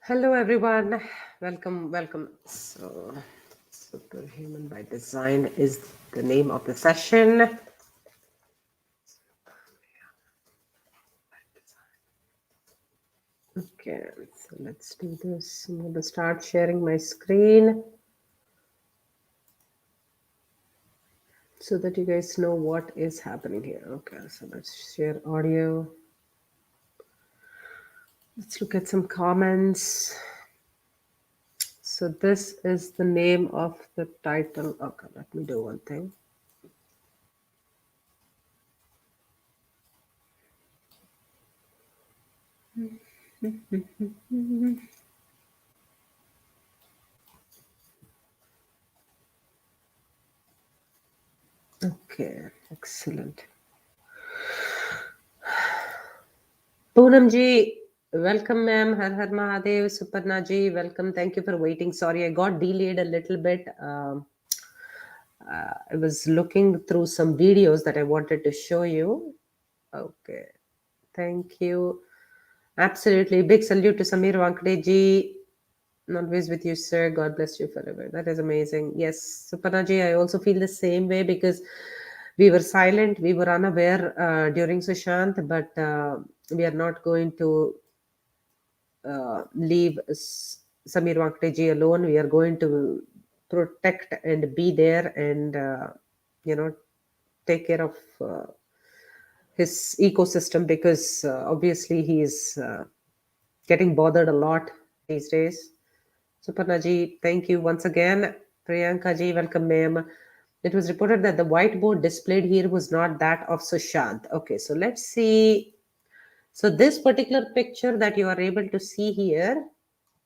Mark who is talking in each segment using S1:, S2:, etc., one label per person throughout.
S1: Hello, everyone. Welcome. So, Superhuman by Design is the name of the session. Okay, so let's do this. I'm going to start sharing my screen so that you guys know what is happening here. Okay, so let's share audio. Let's look at some comments. So, this is the name of the title. Okay, let me do one thing. Okay, excellent. Poonam ji, welcome, ma'am. Har Har Mahadev. Suparna ji, welcome. Thank you for waiting. Sorry, I got delayed a little bit. I was looking through some videos that I wanted to show you. Okay, thank you. Absolutely. Big salute to Samir Wankade ji. Always with you, sir. God bless you forever. That is amazing. Yes, Suparna ji, I also feel the same way because we were silent, we were unaware during Sushant, but we are not going to leave Samir Vakteji alone. We are going to protect and be there and, take care of his ecosystem because obviously he is getting bothered a lot these days. Suparna ji, thank you once again. Priyanka ji, welcome, ma'am. It was reported that the whiteboard displayed here was not that of Sushant. Okay, so let's see. So this particular picture that you are able to see here.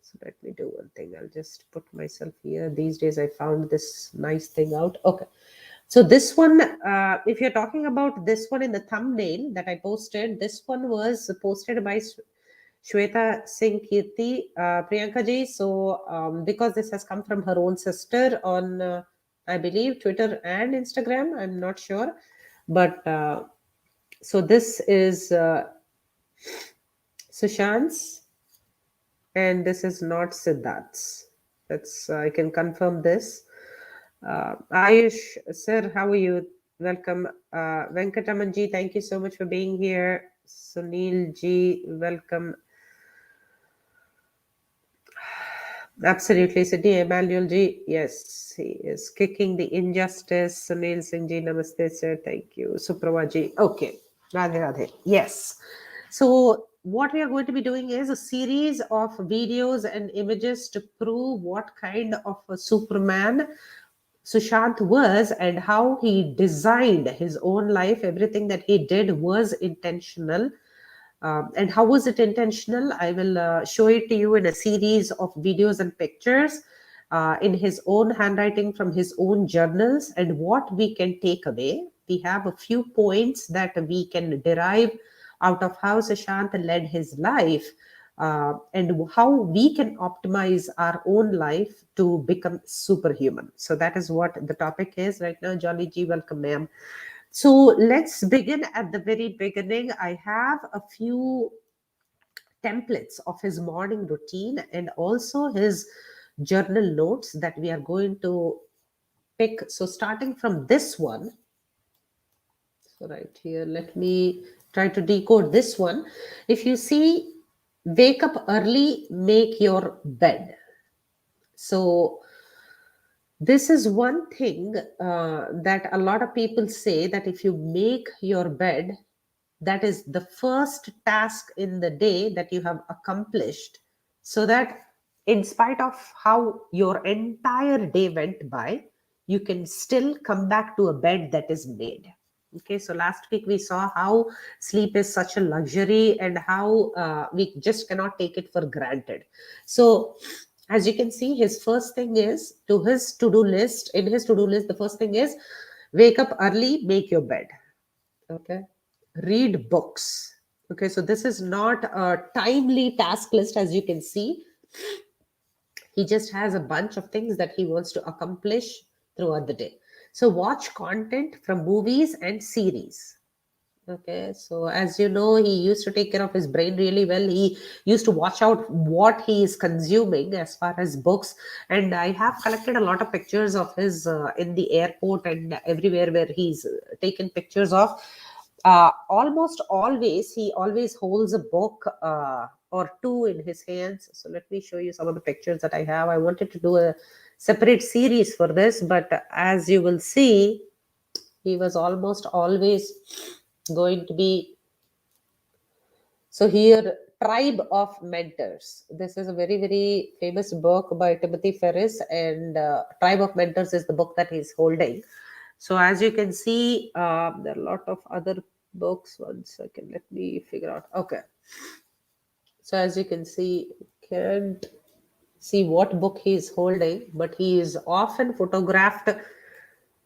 S1: So let me do one thing. I'll just put myself here. These days I found this nice thing out. Okay. So this one, if you're talking about this one in the thumbnail that I posted, this one was posted by Shweta Singh Kirti, Priyanka ji. So because this has come from her own sister on, I believe, Twitter and Instagram, I'm not sure. But so this is Sushant's, and this is not Siddharth's. That's I can confirm this. Ayush, sir, how are you? Welcome. Venkatamanji, thank you so much for being here. Sunil ji, welcome. Absolutely, Sydney Emmanuel ji. Yes, he is kicking the injustice. Sunil Singh ji, namaste, sir. Thank you. Suprava ji. Okay. Radhe Radhe. Yes. So, what we are going to be doing is a series of videos and images to prove what kind of a Superman Sushant was and how he designed his own life. Everything that he did was intentional. And how was it intentional? I will show it to you in a series of videos and pictures in his own handwriting from his own journals and what we can take away. We have a few points that we can derive out of how Sushant led his life and how we can optimize our own life to become superhuman. So that is what the topic is right now. Jolly G, welcome, ma'am. So let's begin at the very beginning. I have a few templates of his morning routine and also his journal notes that we are going to pick. So starting from this one, so right here, let me try to decode this one. If you see, wake up early, make your bed. So this is one thing that a lot of people say, that if you make your bed, that is the first task in the day that you have accomplished, so that in spite of how your entire day went by, you can still come back to a bed that is made. Okay, so last week we saw how sleep is such a luxury and how we just cannot take it for granted. So as you can see, his first thing is, to his to-do list, in his to-do list, the first thing is wake up early, make your bed. Okay, read books. Okay, so this is not a timely task list. As you can see, he just has a bunch of things that he wants to accomplish throughout the day. So watch content from movies and series. Okay, so as you know, he used to take care of his brain really well. He used to watch out what he is consuming as far as books. And I have collected a lot of pictures of his in the airport and everywhere where he's taken pictures of. Almost always, he always holds a book or two in his hands. So let me show you some of the pictures that I have. I wanted to do a separate series for this, but as you will see, he was almost always going to be. So here, Tribe of Mentors. This is a very, very famous book by Timothy Ferris, and Tribe of Mentors is the book that he's holding. So as you can see, there are a lot of other books. One second, let me figure out. Okay. So as you can see, can't see what book he is holding, but he is often photographed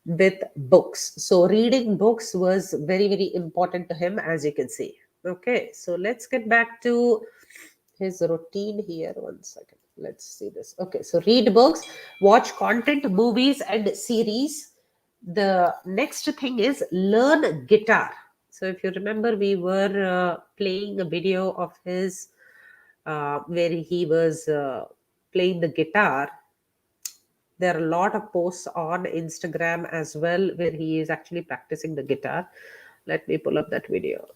S1: with books. So reading books was very, very important to him, as you can see. Okay, so let's get back to his routine here. One second. Let's see this. Okay, so read books, watch content, movies, and series. The next thing is learn guitar. So if you remember, we were playing a video of his where he was playing the guitar. There are a lot of posts on Instagram as well where he is actually practicing the guitar. Let me pull up that video.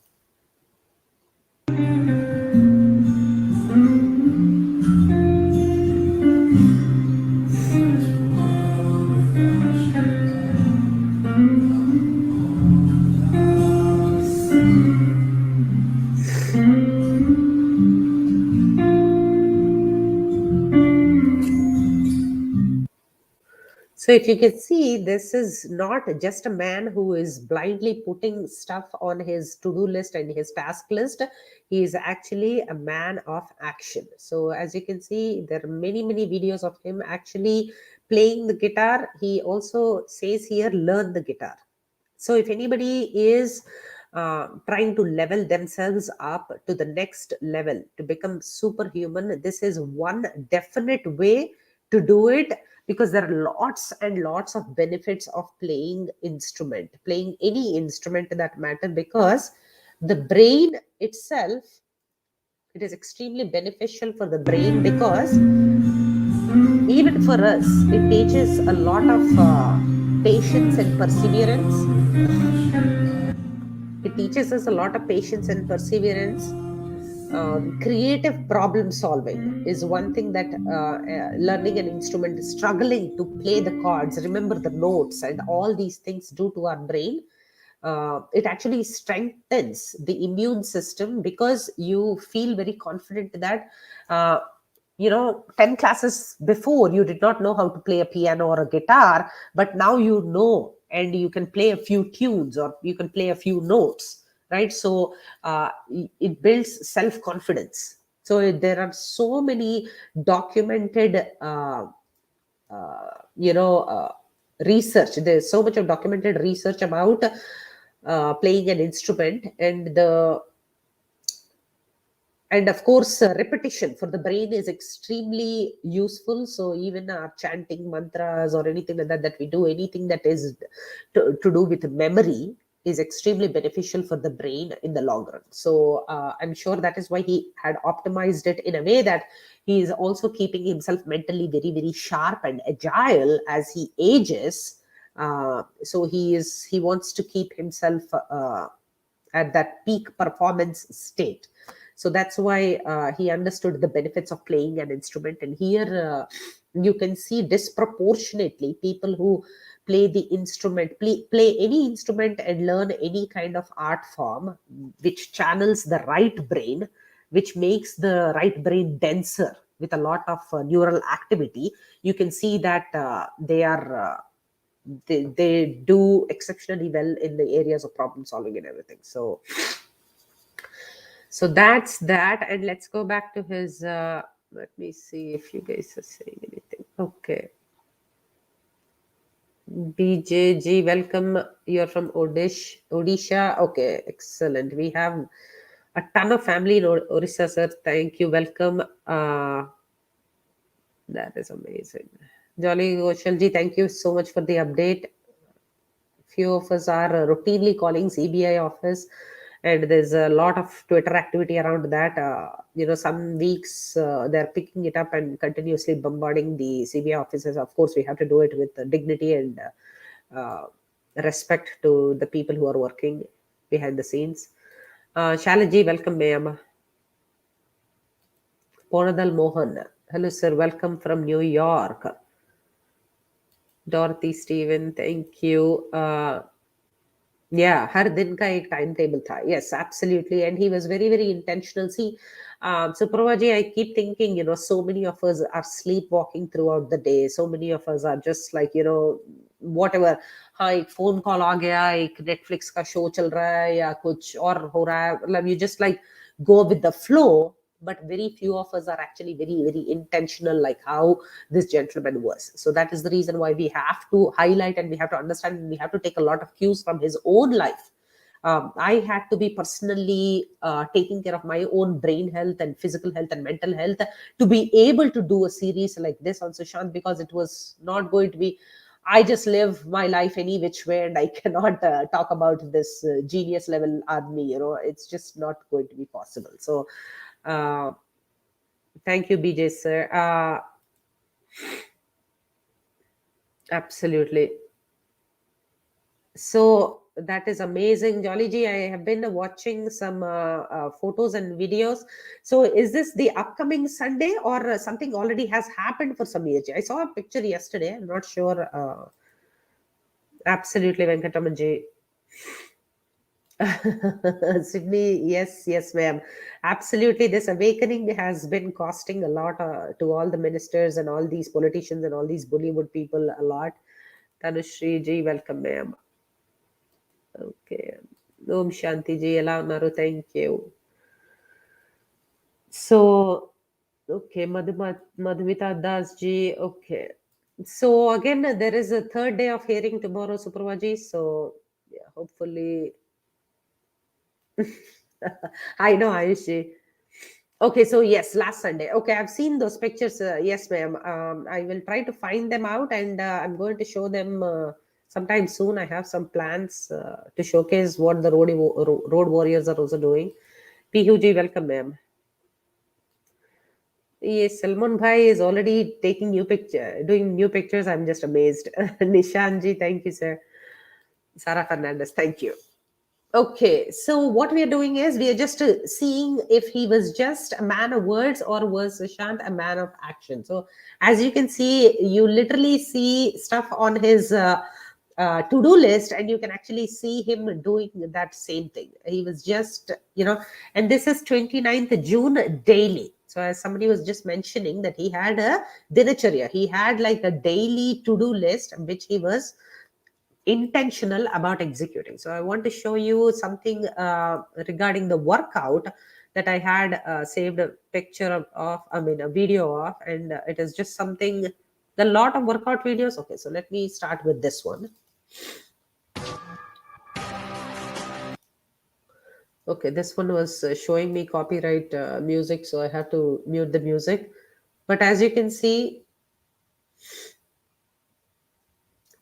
S1: So if you can see, this is not just a man who is blindly putting stuff on his to-do list and his task list. He is actually a man of action. So as you can see, there are many, many videos of him actually playing the guitar. He also says here, learn the guitar. So if anybody is trying to level themselves up to the next level to become superhuman, this is one definite way to do it, because there are lots and lots of benefits of playing any instrument that matter, because the brain itself, it is extremely beneficial for the brain, because even for us it teaches a lot of patience and perseverance. It teaches us a lot of patience and perseverance. Creative problem solving is one thing that learning an instrument, struggling to play the chords, remember the notes, and all these things do to our brain. It actually strengthens the immune system, because you feel very confident that 10 classes before you did not know how to play a piano or a guitar, but now you know, and you can play a few tunes or you can play a few notes, right? So it builds self confidence. So there are so many documented you know research. There's so much of documented research about playing an instrument, and of course repetition for the brain is extremely useful. So even our chanting mantras or anything like that we do, anything that is to do with memory, is extremely beneficial for the brain in the long run. So I'm sure that is why he had optimized it in a way that he is also keeping himself mentally very, very sharp and agile as he ages. So he wants to keep himself at that peak performance state. So that's why he understood the benefits of playing an instrument. And here you can see disproportionately people who play the instrument, play any instrument and learn any kind of art form, which channels the right brain, which makes the right brain denser with a lot of neural activity. You can see that they do exceptionally well in the areas of problem solving and everything. So that's that. And let's go back to his let me see if you guys are saying anything. Okay, BJG, welcome. You're from Odisha. Okay, excellent. We have a ton of family in Orissa, sir. Thank you, welcome. That is amazing. Jolly Goshalji, thank you so much for the update. Few of us are routinely calling CBI office, and there's a lot of Twitter activity around that. Some weeks they're picking it up and continuously bombarding the CBI offices. Of course, we have to do it with dignity and respect to the people who are working behind the scenes. Shalaji, welcome, ma'am. Ponadal Mohan. Hello, sir. Welcome from New York. Dorothy Steven, thank you. Yeah, हर दिन का एक time table था. Yes, absolutely. And he was very, very intentional. See, so Prabhaji, I keep thinking, so many of us are sleepwalking throughout the day. So many of us are just like, whatever. हाँ, एक phone call आ गया, एक Netflix का show चल रहा है या कुछ और हो रहा है. मतलब you just like go with the flow, but very few of us are actually very, very intentional, like how this gentleman was. So that is the reason why we have to highlight and we have to understand and we have to take a lot of cues from his own life. I had to be personally taking care of my own brain health and physical health and mental health to be able to do a series like this on Sushant, because it was not going to be. I just live my life any which way, and I cannot talk about this genius level army. It's just not going to be possible. So, uh, thank you, BJ sir. Absolutely. So that is amazing, Jolly Ji. I have been watching some photos and videos. So is this the upcoming Sunday, or something already has happened for some years? I saw a picture yesterday. I'm not sure. Absolutely, Venkataman Ji. Sydney, yes, yes, ma'am. Absolutely. This awakening has been costing a lot to all the ministers and all these politicians and all these Bollywood people a lot. Tanushri Ji, welcome, ma'am. Okay. Om Shanti Ji, ఎలా ఉన్నారు? Thank you. So, okay, Madhumita Das Ji, okay. So again, there is a third day of hearing tomorrow, Supravaji. So yeah, hopefully, I know, Ayushi. Okay, so yes, last Sunday. Okay, I've seen those pictures. Yes, ma'am. I will try to find them out, and I'm going to show them sometime soon. I have some plans to showcase what the road warriors are also doing. PUG, welcome, ma'am. Yes, Salman Bhai is already taking doing new pictures. I'm just amazed. Nishanji, thank you, sir. Sarah Fernandez, thank you. Okay, so what we are doing is we are just seeing if he was just a man of words or was Sushant a man of action. So as you can see, you literally see stuff on his to-do list, and you can actually see him doing that same thing. He was just, and this is 29th June daily. So as somebody was just mentioning that he had a dinacharya, he had like a daily to-do list which he was intentional about executing. So I want to show you something regarding the workout that I had saved a picture I mean, a video of, and it is just something, a lot of workout videos. Okay, so let me start with this one. Okay, this one was showing me copyright music, so I have to mute the music. But as you can see,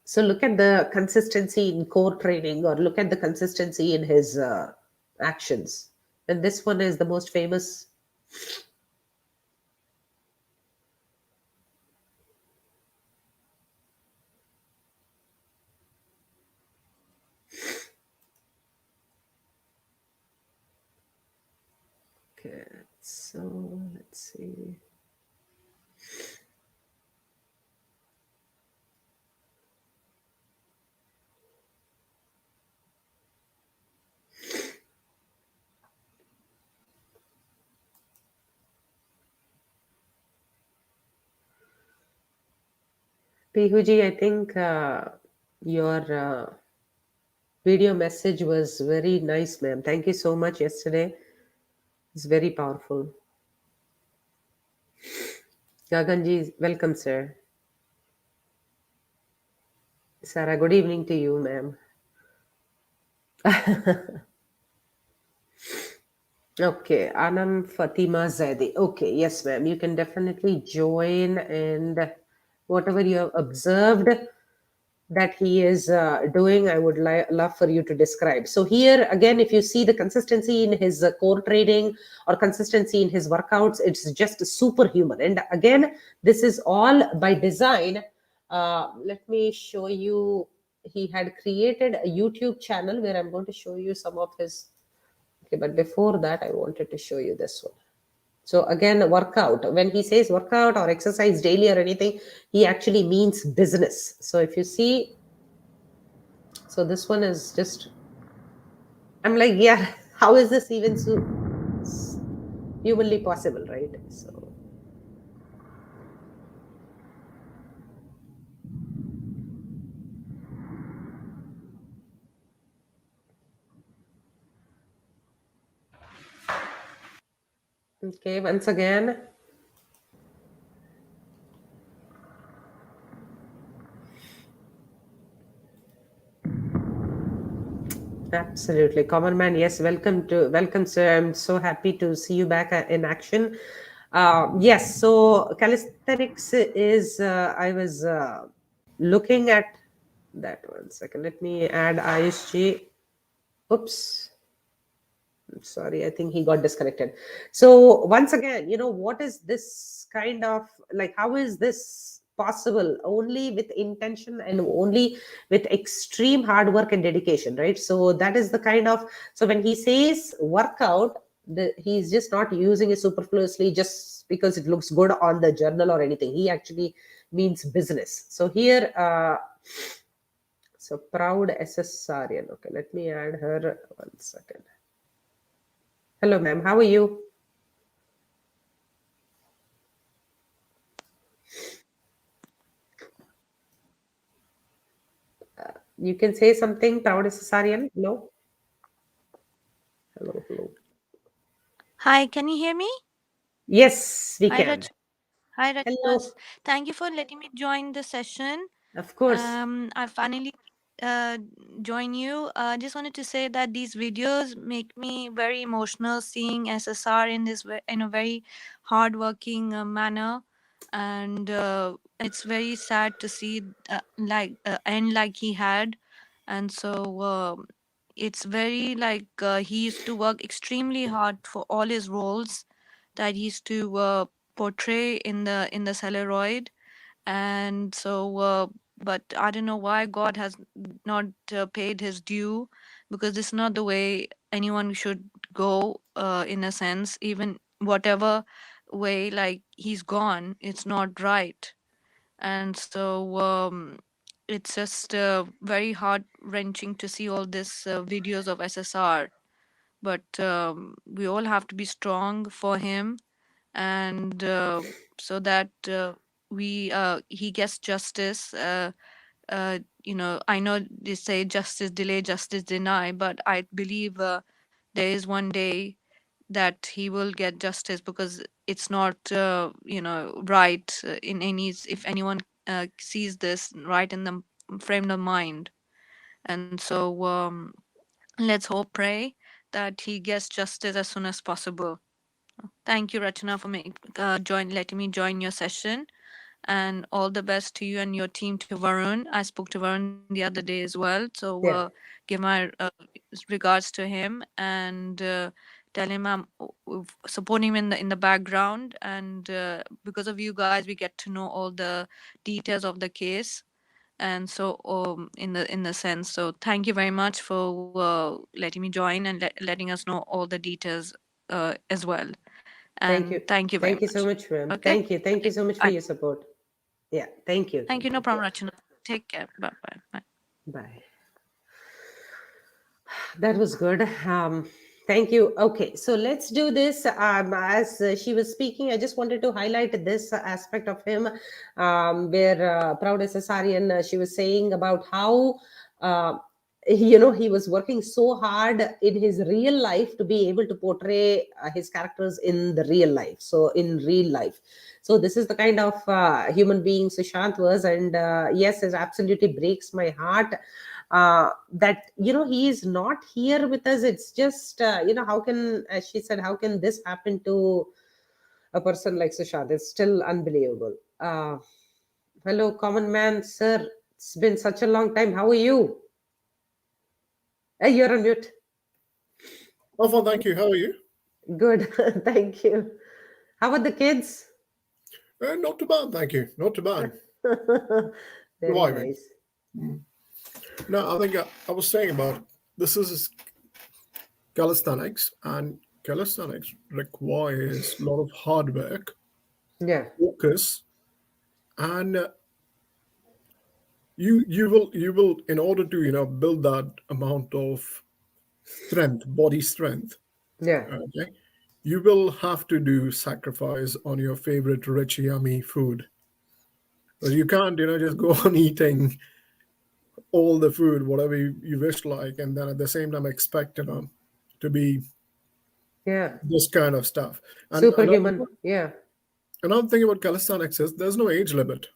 S1: so look at the consistency in core training, or look at the consistency in his actions. And this one is the most famous. Okay, so let's see. Pihuji, I think your video message was very nice, ma'am. Thank you so much yesterday. It's very powerful. Gaganji, welcome, sir. Sarah, good evening to you, ma'am. Okay, Anam Fatima Zaidi. Okay, yes, ma'am. You can definitely join, and whatever you have observed, that he is doing, I would love for you to describe. So here again, if you see the consistency in his core training or consistency in his workouts, it's just superhuman. And again, this is all by design. Let me show you. He had created a YouTube channel where I'm going to show you some of his. Okay, but before that, I wanted to show you this one. So again, workout. When he says workout or exercise daily or anything, he actually means business. So if you see, so this one is just, I'm like, yeah, how is this even so humanly possible, right? So, okay, once again, absolutely. Common man, yes, welcome, sir. I'm so happy to see you back in action. Yes, so calisthenics is, I was looking at that. One second, let me add ISG. Oops. Sorry, I think he got disconnected. So once again, what is this kind of, like, how is this possible? Only with intention and only with extreme hard work and dedication, right? So that is the kind of, so when he says workout, he's just not using it superfluously just because it looks good on the journal or anything. He actually means business. So here, so proud SSRian. Okay, let me add her. One second. Hello, ma'am. How are you? You can say something, proud Cesarian. Hello? Hello, hello.
S2: Hi, can you hear me?
S1: Yes, we
S2: Hi,
S1: can.
S2: Rach. Hi, Rachana.
S1: Hello.
S2: Thank you for letting me join the session.
S1: Of course.
S2: I finally uh, join you. I just wanted to say that these videos make me very emotional. Seeing SSR in in a very hardworking manner, and it's very sad to see end like he had, and so. It's very he used to work extremely hard for all his roles that he used to portray in the Celluloid, and so but I don't know why God has not paid his due, because this is not the way anyone should go, in a sense. Even whatever way like he's gone, it's not right. And so it's just very heart wrenching to see all these videos of SSR, but we all have to be strong for him, and so that we he gets justice. I know they say justice delay, justice deny, but I believe there is one day that he will get justice, because it's not right in any, if anyone sees this right in the frame of mind. And so let's hope, pray that he gets justice as soon as possible. Thank you, Rachana, for letting me join your session, and all the best to you and your team. To Varun, I spoke to Varun the other day as well, so
S1: Yeah.
S2: give my regards to him, and tell him I'm supporting him in the background, and because of you guys, we get to know all the details of the case. And so in the sense, so thank you very much for letting me join and letting us know all the details as well.
S1: Thank
S2: And
S1: you.
S2: thank you very
S1: Thank you so
S2: much.
S1: much, ma'am.
S2: Okay.
S1: Thank you. Thank you so much for
S2: I,
S1: your support. Yeah. Thank you.
S2: thank
S1: Thank
S2: you. No
S1: you.
S2: problem, Rachana. Take care. Bye bye.
S1: Bye. That was good. Thank you. Okay, so let's do this. As she was speaking, I just wanted to highlight this aspect of him, where Proud Cesarian, she was saying about how, uh, he was working so hard in his real life to be able to portray his characters in the real life. So, in real life. So, this is the kind of human being Sushant was. And yes, it absolutely breaks my heart that he is not here with us. It's just how can, as she said, how can this happen to a person like Sushant? It's still unbelievable. Hello, common man, sir. It's been such a long time. How are you? Hey, you're on mute.
S3: Oh, fine, thank you. How are you?
S1: Good. Thank you. How about the kids?
S3: Not too bad, thank you. Not too bad.
S1: Very
S3: Surviving.
S1: nice.
S3: No, I think I was saying about this is calisthenics, and calisthenics requires a lot of hard work,
S1: Yeah.
S3: focus, and you will in order to build that amount of strength, body strength.
S1: Yeah.
S3: Okay, you will have to do sacrifice on your favorite rich, yummy food. Because you can't, just go on eating all the food, whatever you wish like, and then at the same time expect, to be
S1: Yeah.
S3: this kind of stuff. And
S1: Superhuman. Yeah.
S3: another thing about calisthenics is there's no age limit.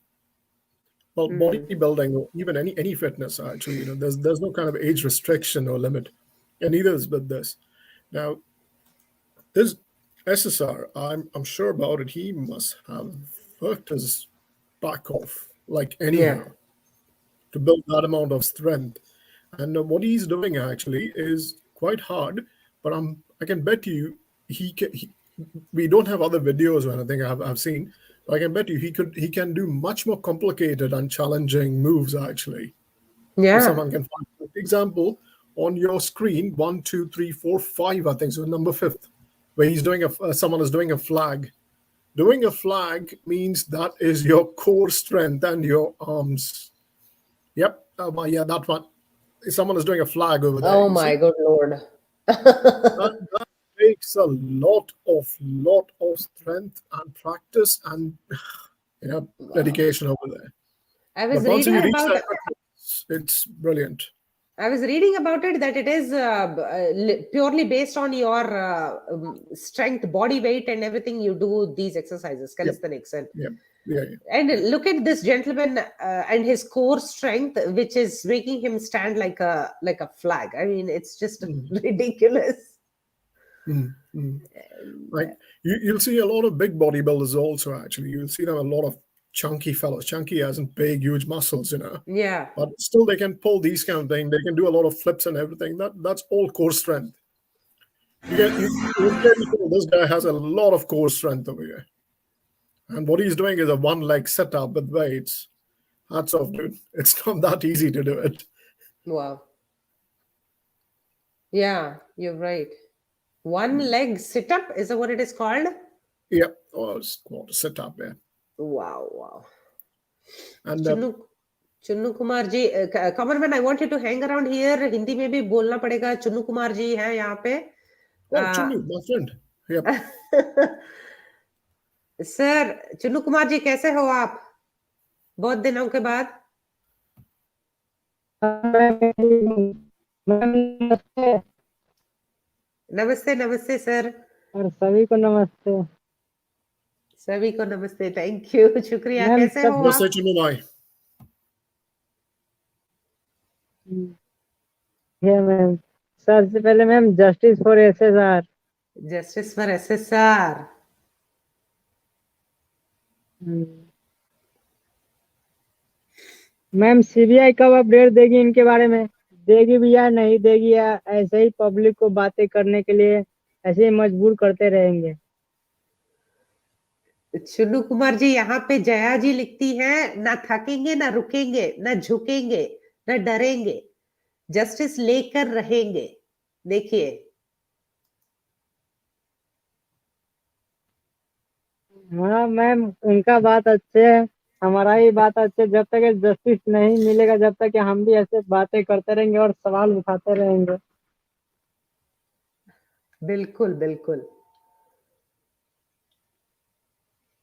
S3: Well,
S1: Mm.
S3: bodybuilding or even any fitness actually, there's no kind of age restriction or limit, and neither is with this. Now, this SSR, I'm sure about it. He must have worked his back off like
S1: Yeah.
S3: anyhow to build that amount of strength. And what he's doing actually is quite hard, but I can bet you we don't have other videos or anything I've seen. But I can bet you he can do much more complicated and challenging moves actually. If
S1: Yeah.
S3: someone can find, for example, on your screen, 1, 2, 3, 4, 5, I think so, number fifth, where he's doing someone is doing a flag. Doing a flag means that is your core strength and your arms. Yep, well, yeah, that one. Someone is doing a flag over there.
S1: Oh
S3: You
S1: my
S3: see,
S1: good Lord.
S3: that takes a lot of strength and practice and
S1: Wow.
S3: dedication over there.
S1: I was
S3: But once
S1: reading
S3: you reach
S1: about
S3: that, it's brilliant.
S1: I was reading about it that it is purely based on your strength, body weight, and everything. You do these exercises,
S3: Yep,
S1: calisthenics,
S3: yep, yeah, yeah.
S1: and look at this gentleman and his core strength, which is making him stand like a flag. I mean, it's just
S3: Mm,
S1: ridiculous.
S3: mm, mm.
S1: And,
S3: Like you'll see a lot of big bodybuilders also. Actually, you'll see them a lot of chunky fellows. Chunky as in big, huge muscles.
S1: yeah,
S3: But still, they can pull these kind of thing. They can do a lot of flips and everything. That's all core strength. You can tell this guy has a lot of core strength over here. And what he's doing is a one leg setup with weights. Hats off, dude. It's not that easy to do it.
S1: wow, yeah, you're right. One leg sit up, is that what it is called?
S3: Yep. Oh, it's called a setup, yeah.
S1: Wow, wow.
S3: And
S1: Chunnu Chunnu Kumar ji, come on man, I want you to hang around here, Hindi में भी बोलना पड़ेगा। चुन्नू कुमार जी हैं यहाँ पे।
S3: oh, Chunu, my friend. Yep.
S1: Sir, Chunnu Kumar ji कैसे हो आप? बहुत दिनों के बाद।
S4: नमस्ते
S1: नमस्ते, नमस्ते सर।
S4: और सभी को नमस्ते।
S1: सभी को नमस्ते। थैंक यू, शुक्रिया।
S4: मैम
S1: कैसे
S4: सब
S1: हो
S3: Namaste,
S1: आप?
S3: Chunu, bhai.
S4: है मैम। सबसे पहले ma'am justice for SSR.
S1: Justice for SSR.
S4: Ma'am CBI कब अपडेट देगी इनके बारे में? देगी भी या नहीं देगी, या ऐसे ही पब्लिक को बातें करने के लिए ऐसे ही मजबूर करते रहेंगे?
S1: चुन्नू कुमार जी, यहाँ पे जया जी लिखती हैं, ना थकेंगे, ना रुकेंगे, ना झुकेंगे, ना डरेंगे, जस्टिस लेकर रहेंगे। देखिए,
S4: हाँ मैम, उनका बात अच्छे है, हमारा ही बात अच्छे। जब तक जस्टिस नहीं मिलेगा, जब तक हम भी ऐसे बातें करते रहेंगे और सवाल उठाते रहेंगे।
S1: बिल्कुल, बिल्कुल।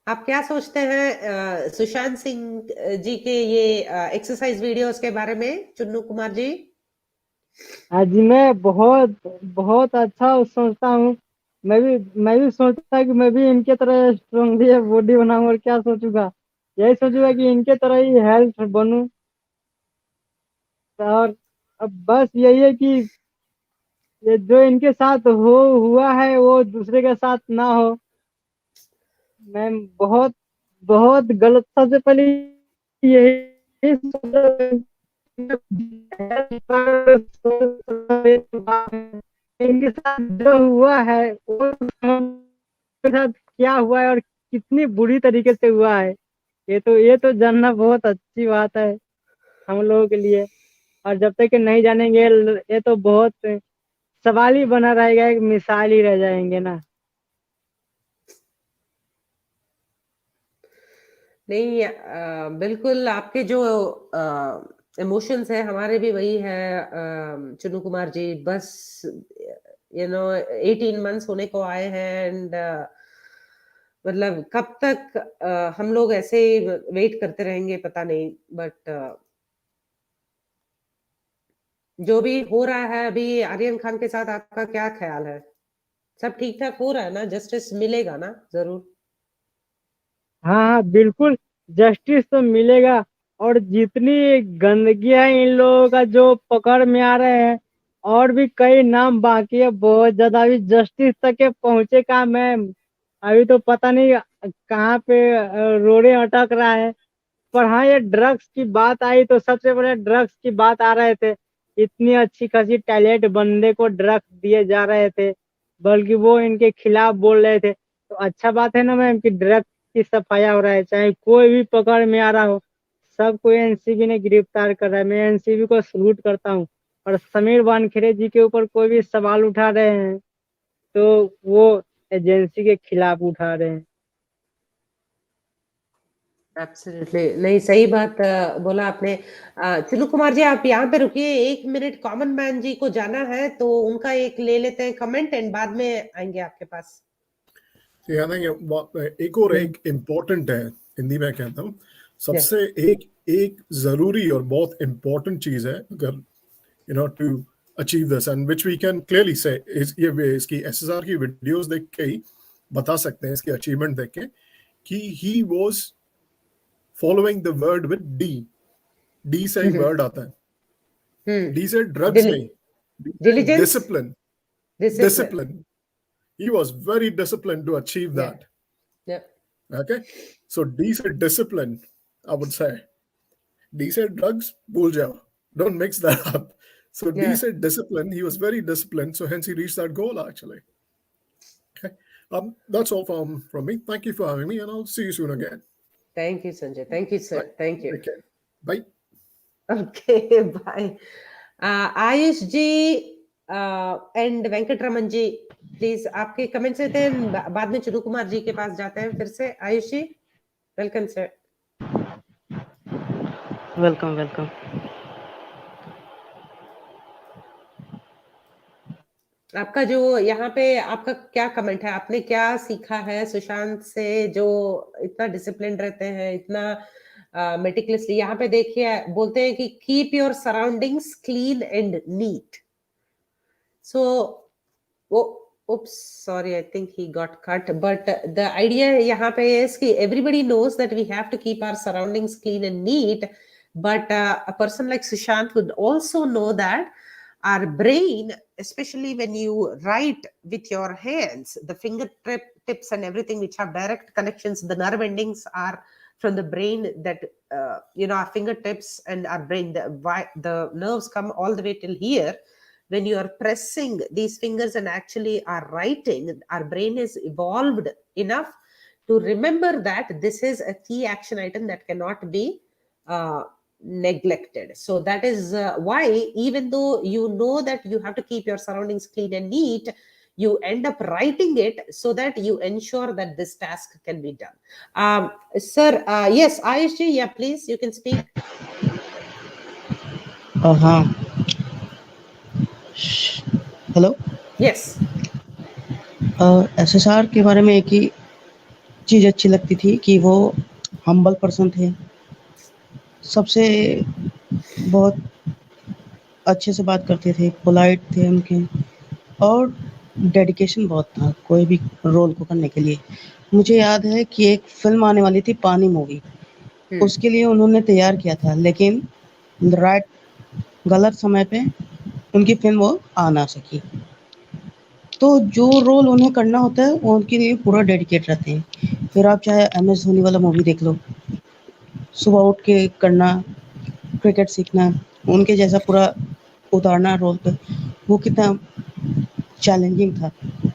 S1: आप क्या सोचते हैं सुशांत सिंह जी के ये एक्सरसाइज वीडियोस के बारे में, चुन्नू कुमार जी?
S4: हाँ जी, मैं बहुत बहुत अच्छा सोचता हूँ। मैं भी सोचता कि मैं भी इनके तरह स्ट्रांगली बॉडी बनाऊं, और क्या सोचूंगा, यही सोचूंगा कि इनके तरह ही हेल्थ बनूं। और अब बस यही है कि ये जो इनके साथ हुआ है वो दूसरे के साथ ना हो। मैं बहुत बहुत गलत, सबसे पहले यही इनके साथ जो हुआ है वो के साथ क्या हुआ है और कितनी बुरी तरीके से हुआ है, ये तो जानना बहुत अच्छी बात है हम लोगों के लिए। और जब तक कि नहीं जानेंगे ये तो बहुत सवाल ही बना रहेगा, एक मिसाल ही रह जाएंगे ना।
S1: नहीं, बिल्कुल आपके जो इमोशंस है हमारे भी वही है चुनू कुमार जी। बस 18 मंथ्स होने को आए हैं एंड मतलब कब तक हम लोग ऐसे वेट करते रहेंगे पता नहीं, बट जो भी हो रहा है अभी आर्यन खान के साथ आपका क्या ख्याल है? सब ठीक ठाक हो रहा है ना? जस्टिस मिलेगा ना जरूर?
S4: हाँ हाँ बिल्कुल, जस्टिस तो मिलेगा। और जितनी गंदगी है इन लोगों का जो पकड़ में आ रहे हैं, और भी कई नाम बाकी है बहुत ज्यादा, अभी जस्टिस तक के पहुंचे का मैं अभी तो पता नहीं कहाँ पे रोड़े अटक रहा है। पर हाँ, ये ड्रग्स की बात आई तो सबसे पहले ड्रग्स की बात आ रहे थे। इतनी अच्छी खासी टैलेंट बंदे को ड्रग्स दिए जा रहे थे, बल्कि वो इनके खिलाफ बोल रहे थे। तो अच्छा बात है ना मैम कि ड्रग्स की सफाया हो रहा है, चाहे कोई भी पकड़ में आ रहा हो, सबको एनसीबी ने गिरफ्तार कर रहा है। मैं एनसीबी को सलूट करता हूँ। और समीर वानखेड़े जी के ऊपर कोई भी सवाल उठा रहे हैं तो वो एजेंसी के खिलाफ उठा रहे हैं।
S1: एब्सोल्युटली नहीं, सही बात बोला आपने। चुनू कुमार जी आप यहाँ पे रुकिए 1 मिनट, कॉमन मैन जी को जाना है तो उनका एक ले लेते हैं कमेंट एंड बाद में आएंगे आपके पास।
S3: एक और एक इम्पोर्टेंट है, हिंदी में कहता हूँ सबसे एक एक जरूरी और बहुत इम्पोर्टेंट चीज है, अगर to achieve this end which we can clearly say, ये इसकी एसएसआर की वीडियोस देख के ही बता सकते हैं, इसकी अचीवमेंट देख के, कि he was following the word with D. D से एक वर्ड आता है, डी से ड्रग्स नहीं,
S1: diligence,
S3: discipline. Discipline. He was very disciplined to achieve that.
S1: Yeah.
S3: Okay. So D said discipline, I would say. D said drugs, bhul jao. Don't mix that up. So D said discipline. He was very disciplined. So hence he reached that goal actually. Okay. That's all from me. Thank you for having me, and I'll see you soon again.
S1: Thank you, Sanjay. Thank you, sir.
S3: Bye.
S1: Thank you.
S3: Take care. Bye.
S1: Okay, bye. Ayush ji and Venkataraman ji, please आपके comments देते हैं, बाद में चुनू कुमार जी के पास जाते हैं फिर से। आयुष जी, वेलकम सर।
S5: Welcome welcome.
S1: आपका जो यहाँ पे आपका क्या कमेंट है? आपने क्या सीखा है सुशांत से, जो इतना डिसिप्लिन रहते हैं, इतना मेटिकुलसली? यहाँ पे देखिए बोलते हैं कि keep your surroundings clean and neat. So oops, sorry, I think he got cut, but the idea यहाँ पे is कि everybody knows that we have to keep our surroundings clean and neat, but a person like Sushant would also know that our brain, especially when you write with your hands, the fingertips and everything which have direct connections, the nerve endings are from the brain, that our fingertips and our brain, the nerves come all the way till here. When you are pressing these fingers and actually are writing, our brain is evolved enough to remember that this is a key action item that cannot be neglected. So that is why, even though you know that you have to keep your surroundings clean and neat, you end up writing it so that you ensure that this task can be done. Sir, yes, Ayush ji, yeah, please, you can speak.
S5: हाँ, hello.
S1: Yes.
S5: SSR के बारे में एक ही चीज़ अच्छी लगती थी कि वो हम्बल पर्सन थे, सबसे बहुत अच्छे से बात करते थे, पोलाइट थे उनके, और डेडिकेशन बहुत था कोई भी रोल को करने के लिए। मुझे याद है कि एक फिल्म आने वाली थी, पानी मूवी, उसके लिए उन्होंने तैयार किया था, लेकिन गलत समय पे उनकी फिल्म वो आ ना सकी। तो जो रोल उन्हें करना होता है वो उनके लिए पूरा डेडिकेट रहते हैं। फिर आप चाहे MS धोनी वाला मूवी देख लो, सुबह उठ के करना, क्रिकेट सीखना, उनके जैसा पूरा उतारना रोल पे, वो कितना चैलेंजिंग था,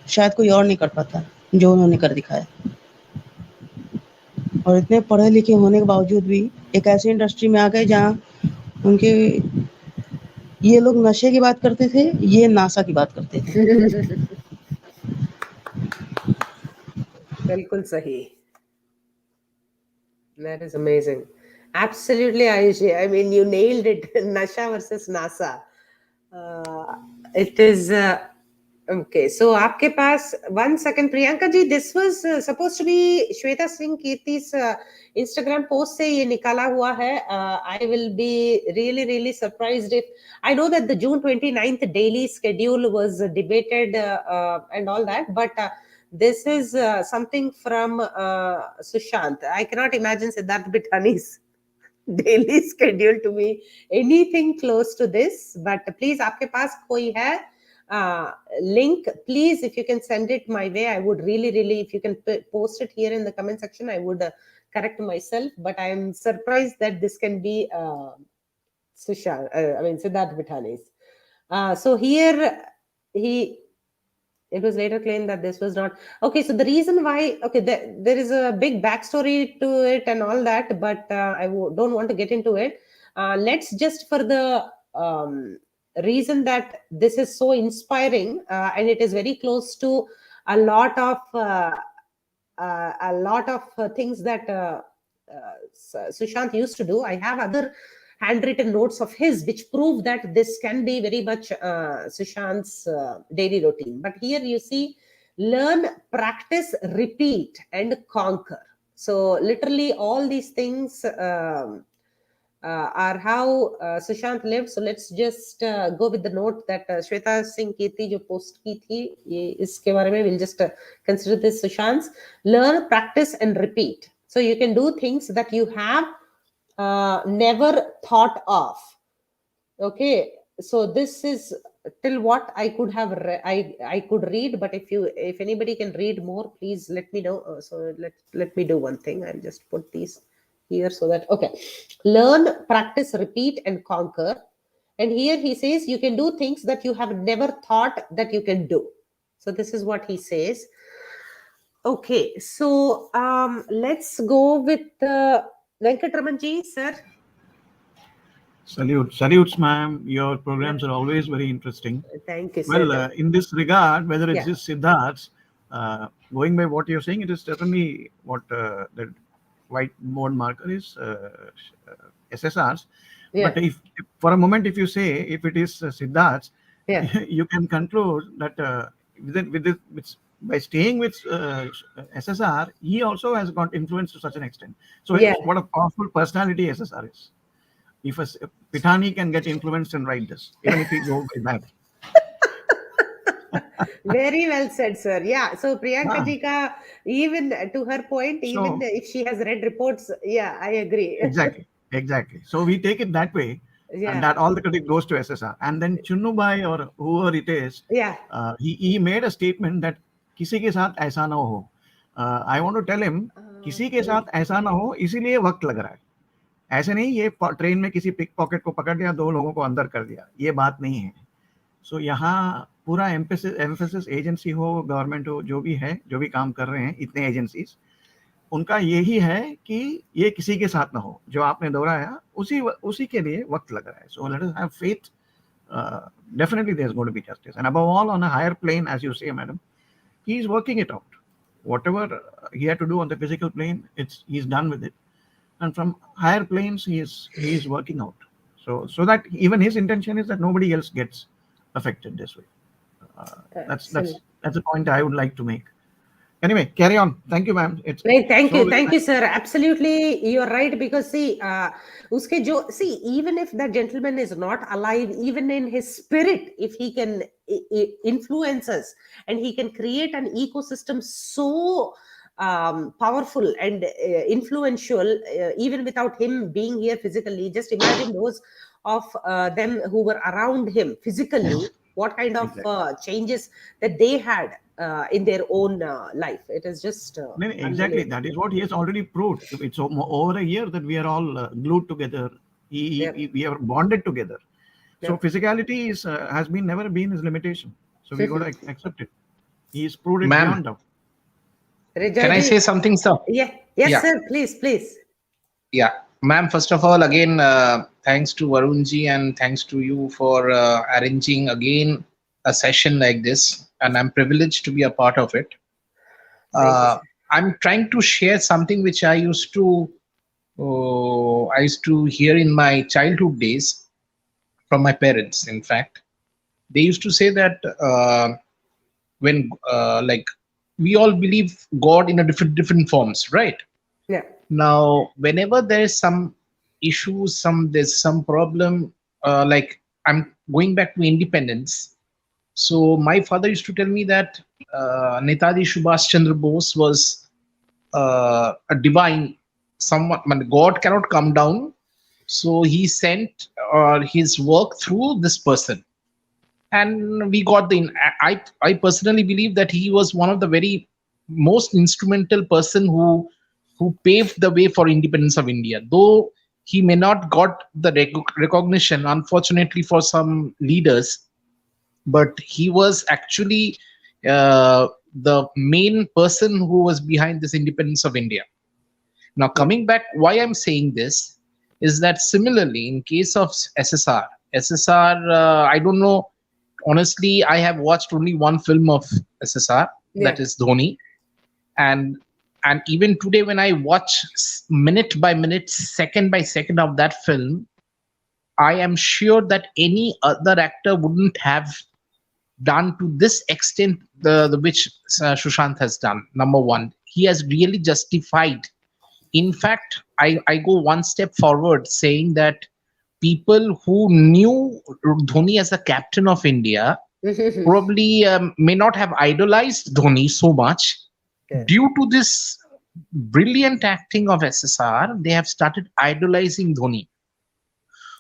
S5: शायद कोई और नहीं कर पाता जो उन्होंने कर दिखाया। और इतने पढ़े लिखे होने के बावजूद भी एक ऐसी इंडस्ट्री में आ गए जहाँ उनके, ये लोग नशे की बात करते थे, ये नासा की बात करते थे।
S1: बिल्कुल सही. That is amazing. Absolutely, Ayushi. I mean, you nailed it. Nasha versus NASA. It is okay. So, आपके पास 1 second, Priyanka ji. This was supposed to be Shweta Singh Kirti's Instagram post से ये निकाला हुआ है. I will be really surprised if I know that the June 29th daily schedule was debated and all that, but. This is something from Sushant. I cannot imagine Siddharth Bithani's daily schedule to be anything close to this. But please, आपके पास कोई है link? Please, if you can send it my way, I would really, if you can post it here in the comment section, I would correct myself. But I am surprised that this can be Sushant. I mean Siddharth Bithani's. So here it was later claimed that this was not okay. So the reason why, okay, there is a big backstory to it and all that, but I don't want to get into it. Let's just, for the reason that this is so inspiring and it is very close to a lot of things that Sushant used to do. I have other handwritten notes of his which prove that this can be very much Sushant's daily routine. But here you see, learn, practice, repeat, and conquer. So literally all these things are how Sushant lived. So let's just go with the note that Shweta Singh Kirti जो post की थी, ये इसके बारे में we'll just consider this Sushant's. Learn, practice, and repeat. So you can do things that you have never thought of. Okay, so this is till what I could have I could read, but if anybody can read more, please let me know. So let me do one thing. I'll just put these here so that, okay, learn, practice, repeat, and conquer. And here he says you can do things that you have never thought that you can do. So this is what he says. Okay, so let's go with Venkatramanji, sir.
S6: Salutes, ma'am. Your programs are always very interesting.
S1: Thank you, sir.
S6: Well, in this regard, whether it's
S1: Yeah.
S6: just Siddharth's, going by what you're saying, it is certainly what the whiteboard marker is, SSRs.
S1: Yeah.
S6: But if for a moment, if you say if it is Siddharth's,
S1: Yeah.
S6: you can conclude that by staying with SSR, he also has got influence to such an extent. So
S1: Yeah.
S6: what a powerful personality SSR is. If Pitani can get influenced and write this, even if he goes by that.
S1: Very well said, sir. Yeah. So Priyanka ji ka, even to her point, even if she has read reports, yeah, I agree.
S6: Exactly. So we take it that way,
S1: Yeah.
S6: and that all the credit goes to SSR. And then Chunnubai or whoever it is,
S1: Yeah.
S6: He made a statement that किसी के साथ ऐसा ना हो. I want to tell him, किसी के साथ ऐसा ना हो, इसीलिए वक्त लग रहा है. ऐसे नहीं ये ट्रेन में किसी पिक पॉकेट को पकड़ लिया, 2 लोगों को अंदर कर दिया, ये बात नहीं है. सो यहाँ पूरा एम्फेसिस एजेंसी हो, गवर्नमेंट हो, जो भी है, जो भी काम कर रहे हैं इतने एजेंसीज, उनका यही है कि ये किसी के साथ ना हो. जो आपने दोहराया उसी के लिए वक्त लग रहा है. So let us have faith. Definitely there's going to be justice, and above all on a higher plane, as you say, madam, he's working it out. Whatever he had to do on the physical plane, he's done with it. And from higher planes, he is working out. So that even his intention is that nobody else gets affected this way. That's a point I would like to make. Anyway, carry on. Thank you, ma'am.
S1: Thank you, sir. Absolutely, you're right. Because see, even if that gentleman is not alive, even in his spirit, if he can influence us and he can create an ecosystem so powerful and influential, even without him being here physically. Just imagine those of them who were around him physically, what kind of changes that they had in their own life. It is just
S6: exactly. That is what he has already proved. It's over a year that we are all glued together We are bonded together. So
S1: Yep.
S6: physicality is has been never been his limitation. So we got to accept it. He's proved it
S7: Ma'am,
S6: beyond doubt.
S7: can I
S1: Rejaji,
S7: say something, sir?
S1: yeah, yes,
S7: Yeah,
S1: sir, please.
S7: yeah. Ma'am, first of all, again, thanks to Varunji and thanks to you for arranging again a session like this. And I'm privileged to be a part of it.
S1: Thank you, sir.
S7: I'm trying to share something which I used to hear in my childhood days from my parents. In fact, they used to say that when like we all believe God in a different forms, right?
S1: Yeah.
S7: Now, whenever there is some issue, there's some problem, like I'm going back to independence. So my father used to tell me that Netaji Subhash Chandra Bose was a divine, someone. I mean, God cannot come down, so he sent his work through this person, and we got the. I personally believe that he was one of the very most instrumental person who paved the way for independence of India. Though he may not got the recognition, unfortunately, for some leaders, but he was actually the main person who was behind this independence of India. Now, coming back, why I'm saying this is that similarly, in case of SSR, I don't know. Honestly, I have watched only one film of SSR, that
S1: Yeah.
S7: is Dhoni, and even today, when I watch minute by minute, second by second of that film, I am sure that any other actor wouldn't have done to this extent the which Sushant has done. Number one, he has really justified. In fact, I go one step forward saying that people who knew Dhoni as a captain of India probably may not have idolized Dhoni so much.
S1: Yeah.
S7: Due to this brilliant acting of SSR, they have started idolizing Dhoni.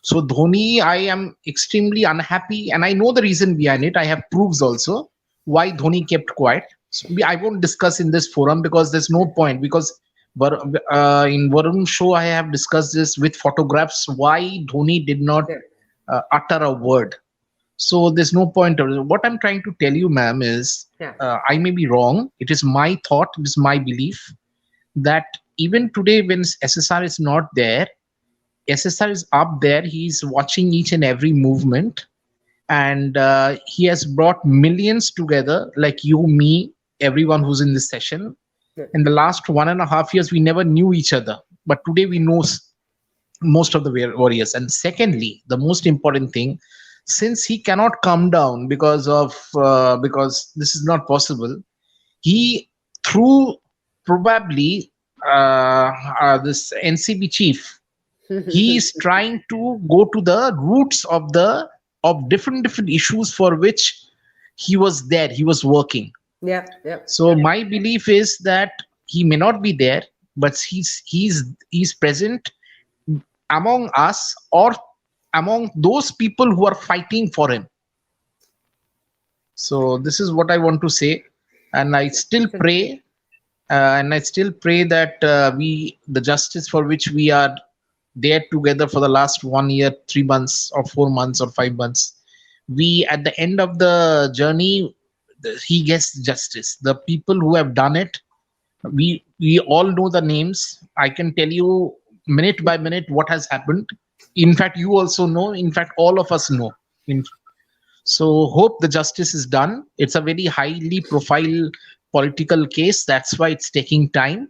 S7: So Dhoni, I am extremely unhappy, and I know the reason behind it. I have proofs also why Dhoni kept quiet. So I won't discuss in this forum because there's no point. Because in Varun's show, I have discussed this with photographs why Dhoni did not
S1: Yeah.
S7: utter a word. So there's no point of it. What I'm trying to tell you, ma'am, is
S1: Yeah.
S7: I may be wrong. It is my thought, it is my belief that even today, when SSR is not there, SSR is up there. He's watching each and every movement, and he has brought millions together, like you, me, everyone who's in this session.
S1: Yeah.
S7: In the last 1.5 years, we never knew each other, but today we know most of the warriors. And secondly, the most important thing, since he cannot come down because this is not possible, he through probably this NCB chief, he is trying to go to the roots of different issues for which he was there, he was working.
S1: Yeah. Yeah.
S7: So my belief is that he may not be there, but he's present among us or among those people who are fighting for him. So this is what I want to say, and I still pray, that the justice for which we are there together for the last 1 year, 3 months, or 4 months, or 5 months, we at the end of the journey, he gets justice. The people who have done it, we all know the names. I can tell you minute by minute what has happened. In fact, you also know. In fact, all of us know. So hope the justice is done. It's a very highly profile political case. That's why it's taking time.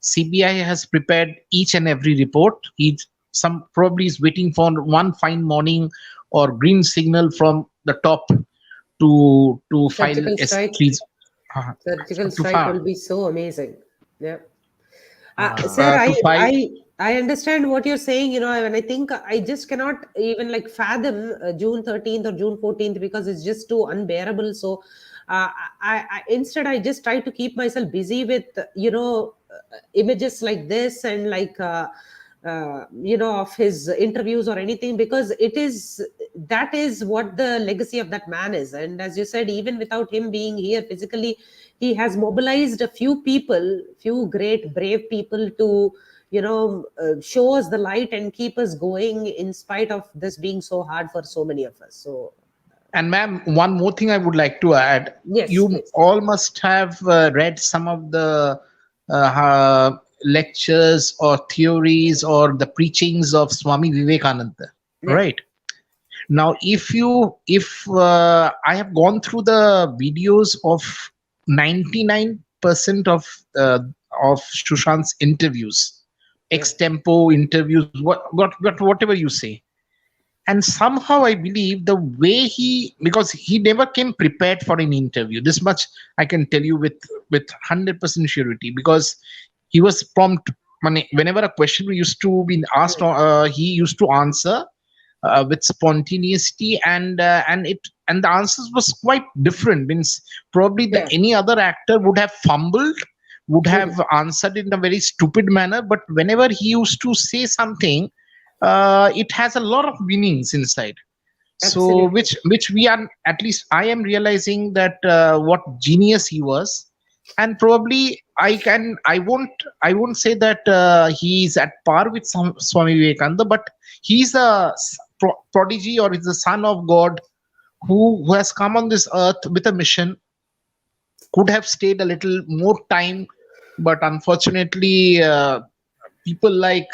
S7: CBI has prepared each and every report. Some probably is waiting for one fine morning or green signal from the top to file
S1: Surgical strike.
S7: S3.
S1: Surgical
S7: to
S1: strike
S7: file.
S1: will be so amazing. Yeah.
S6: Uh,
S1: Sir,
S7: to file.
S1: I understand what you're saying, and I think I just cannot even like fathom June 13th or June 14th because it's just too unbearable. So instead I just try to keep myself busy with images like this and like of his interviews or anything, because that is what the legacy of that man is. And as you said, even without him being here physically, he has mobilized a few great brave people to show us the light and keep us going in spite of this being so hard for so many of us. So
S7: And ma'am, one more thing I would like to add.
S1: yes,
S7: You
S1: please.
S7: all must have read some of the lectures or theories or the preachings of Swami Vivekananda,
S1: Yeah.
S7: right? Now, if I have gone through the videos of 99% of Sushant's interviews, extempo interviews, whatever you say, and somehow I believe the way because he never came prepared for an interview. This much I can tell you with 100% surety, because he was prompt. Whenever a question used to be asked, he used to answer with spontaneity, and the answers was quite different. Means probably
S1: Yeah.
S7: any other actor would have fumbled, would have answered in a very stupid manner, but whenever he used to say something, it has a lot of meanings inside. So
S1: Absolutely.
S7: which we are, at least I am realizing that what genius he was. And probably I won't say that he's at par with some Swami Vivekananda, but he's a prodigy, or is the son of God, who has come on this earth with a mission. Could have stayed a little more time, but unfortunately people like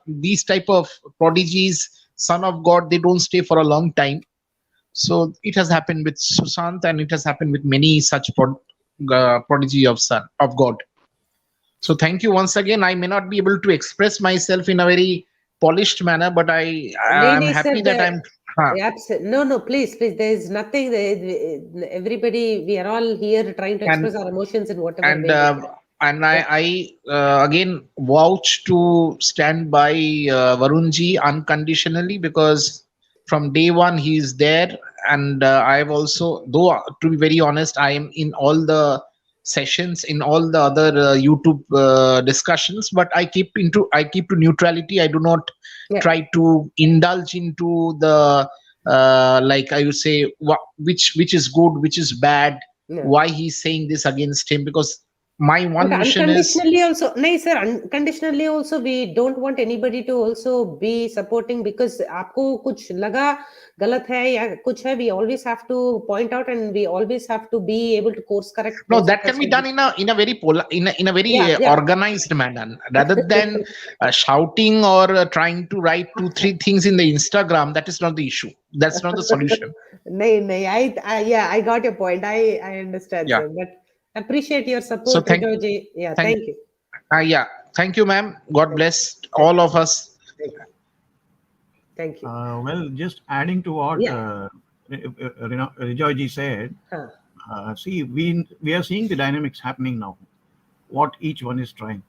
S7: these type of prodigies, son of God, they don't stay for a long time. So it has happened with Sushant, and it has happened with many such prodigy of son of God. So thank you once again. I may not be able to express myself in a very polished manner, but I'm
S1: Nay, sir,
S7: happy that I'm.
S1: no, please, there is nothing. Everybody, we are all here trying to express our emotions in whatever
S7: and
S1: way we can.
S7: I again vouch to stand by Varunji unconditionally, because from day one he is there. And I've also, though to be very honest, I am in all the sessions, in all the other YouTube discussions, but I keep to neutrality. I do not
S1: Yeah.
S7: try to indulge into the like I would say which is good, which is bad,
S1: Yeah.
S7: why he's saying this against him, because my one
S1: But
S7: mission is.
S1: unconditionally also, no, sir, unconditionally also, we don't want anybody to also be supporting because आपको कुछ लगा गलत है या कुछ है, we always have to point out, and we always have to be able to course correct.
S7: No,
S1: those
S7: that can be done in a very in a very
S1: Yeah.
S7: organized manner, rather than shouting or trying to write 2-3 things in the Instagram. That is not the issue. That's not the solution.
S1: No, I got your point. I understand,
S7: Yeah.
S1: sir, but appreciate your support,
S7: So thank
S1: Joji. Yeah, thank you.
S7: yeah, thank you, ma'am. God bless all of us.
S1: Thank you.
S6: Well, just adding to what
S1: Yeah.
S6: Rijoyji said, see, we are seeing the dynamics happening now, what each one is trying,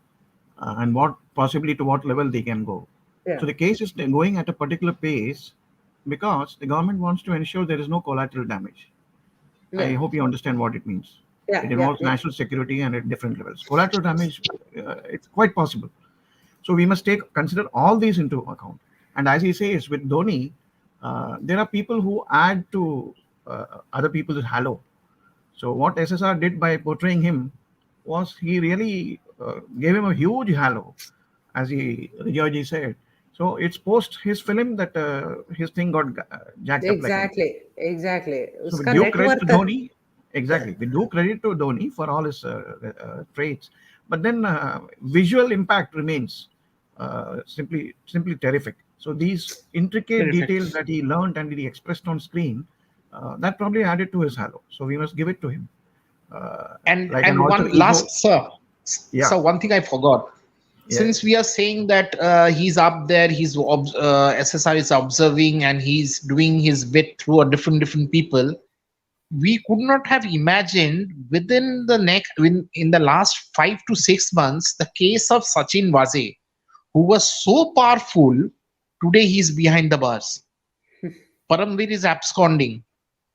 S6: and what possibly to what level they can go.
S1: Yeah.
S6: So the case is going at a particular pace because the government wants to ensure there is no collateral damage.
S1: Yeah.
S6: I hope you understand what it means.
S1: Yeah,
S6: It involves national security and at different levels. Collateral damage, it's quite possible. So we must consider all these into account. And as he says, with Dhoni, there are people who add to other people's halo. So what SSR did by portraying him was he really gave him a huge halo, as Rijoyji said. So it's post his film that his thing got jacked up.
S1: Exactly.
S6: So we do credit to Dhoni. Exactly. We do credit to Dhoni for all his traits. But then visual impact remains simply terrific. So these intricate details that he learned and he expressed on screen, that probably added to his halo. So we must give it to him.
S7: And one last, sir.
S6: Yeah.
S7: So one thing I forgot.
S6: Yeah.
S7: Since we are saying that he's up there, he's SSR is observing and he's doing his bit through a different people. We could not have imagined within in the last 5 to 6 months the case of Sachin Waze, who was so powerful. Today he's behind the bars. Paramveer is absconding.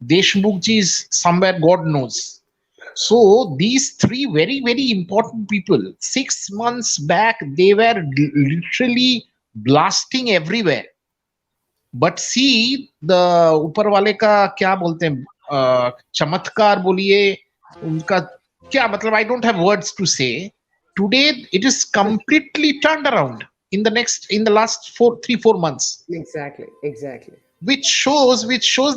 S7: Deshmukhji is somewhere God knows. So these three very important people, 6 months back, they were literally blasting everywhere. But see, the ऊपर वाले का क्या बोलते हैं, चमत्कार बोलिए, उनका क्या मतलब, I don't have words to say. Today it is completely turned around in the last 3-4 months,
S1: Exactly.
S7: which shows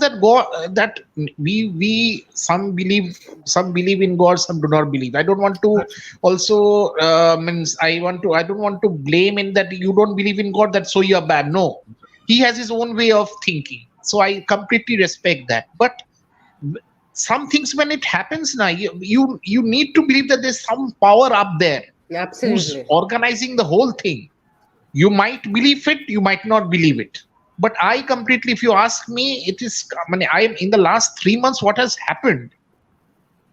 S7: that God, that we some believe in God, some do not believe. I don't want to also means I don't want to blame in that you don't believe in God, that so you are bad. No, he has his own way of thinking, so I completely respect that. But some things, when it happens now, you need to believe that there's some power up there who's
S1: Absolutely.
S7: organizing the whole thing. You might believe it, you might not believe it, but I completely, if you ask me, it is, I mean, I am in the last 3 months, what has happened,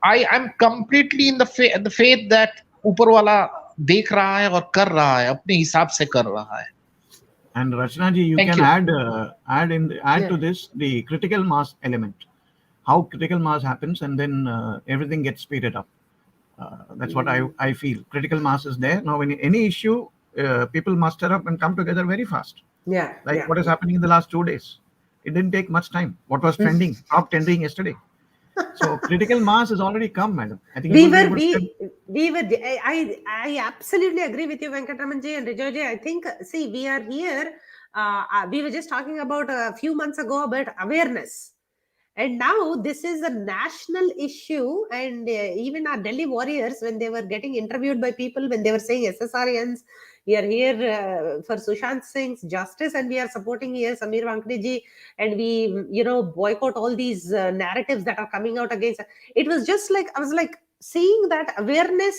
S7: I am completely in the faith that ऊपर वाला देख रहा है और कर रहा है, अपने हिसाब से कर रहा है.
S6: And Rachana ji, you
S7: Thank
S6: can
S7: you.
S6: add to this the critical mass element. How critical mass happens, and then everything gets speeded up. That's what I feel. Critical mass is there now. When any issue, people muster up and come together very fast. Like what is happening in the last 2 days. It didn't take much time. What was trending? Top trending yesterday. So critical mass has already come, madam. I think
S1: I absolutely agree with you, Venkataramanji and Rijoji. I think, see, we are here. We were just talking about a few months ago about awareness. And now this is a national issue. And even our Delhi warriors, when they were getting interviewed by people, when they were saying SSRians, we are here for Sushant Singh's justice, and we are supporting here Samir Wankhede, and we, boycott all these narratives that are coming out against. It was just like, I was like seeing that awareness.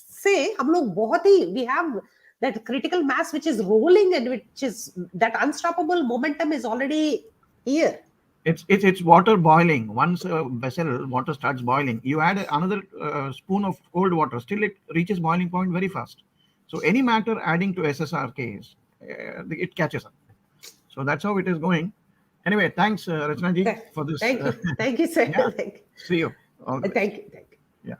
S1: Say, we have that critical mass which is rolling, and which is that unstoppable momentum is already here.
S6: It's water boiling. Once a vessel water starts boiling, you add another spoon of cold water, still it reaches boiling point very fast. So any matter adding to SSRKs, it catches up. So that's how it is going. Anyway, thanks Rachana ji for this.
S1: Thank you sir.
S6: Yeah. See you.
S1: Thank you.
S6: Yeah.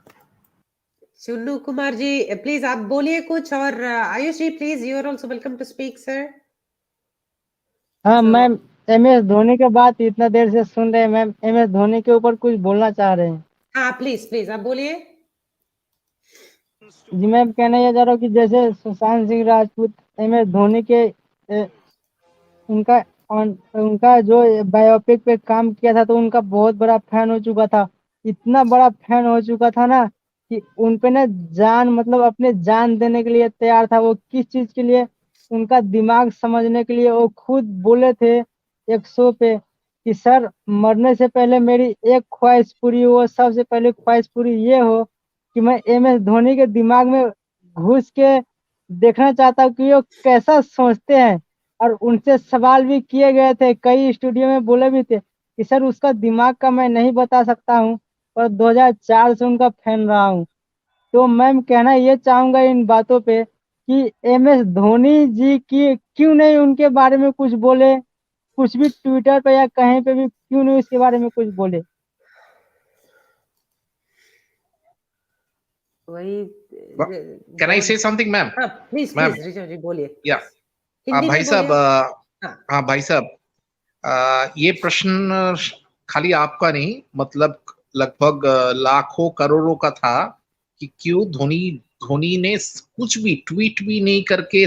S1: Chunnu Kumar ji, please आप बोलिए कुछ, और Ayush ji, please, you are also welcome to speak, sir.
S4: हाँ ma'am, MS Dhoni के बात इतना देर से सुन रहे हैं मैम, MS धोनी के ऊपर कुछ बोलना चाह रहे हैं.
S1: हाँ प्लीज आप बोलिए.
S4: जी मैम, कहना यह चाह रहा हूँ कि जैसे सुशांत सिंह राजपूत MS धोनी के उनका जो बायोपिक पे काम किया था, तो उनका बहुत बड़ा फैन हो चुका था. इतना बड़ा फैन हो चुका था ना कि उन पे ना जान, मतलब अपने जान देने के लिए तैयार था. वो किस चीज के लिए, उनका दिमाग समझने के लिए. वो खुद बोले थे एक शो पे कि सर, मरने से पहले मेरी एक ख्वाहिश पूरी हो. सबसे पहले ख्वाहिश पूरी ये हो कि मैं MS धोनी के दिमाग में घुस के देखना चाहता हूँ कि वो कैसा सोचते हैं. और उनसे सवाल भी किए गए थे, कई स्टूडियो में बोले भी थे कि सर, उसका दिमाग का मैं नहीं बता सकता हूँ, पर 2004 से उनका फैन रहा हूँ. तो मैम, कहना ये चाहूंगा इन बातों पे कि MS धोनी जी की क्यों नहीं उनके बारे में कुछ बोले, कुछ भी ट्विटर पे या कहीं पे भी क्यों नहीं उसके बारे में कुछ बोले.
S7: Can I say something, ma'am?
S1: Please, Richa ji, बोलिए.
S7: Yeah. भाई साहब, ये प्रश्न खाली आपका नहीं, मतलब लगभग लाखों करोड़ों का था कि क्यों धोनी ने कुछ भी ट्वीट भी नहीं करके,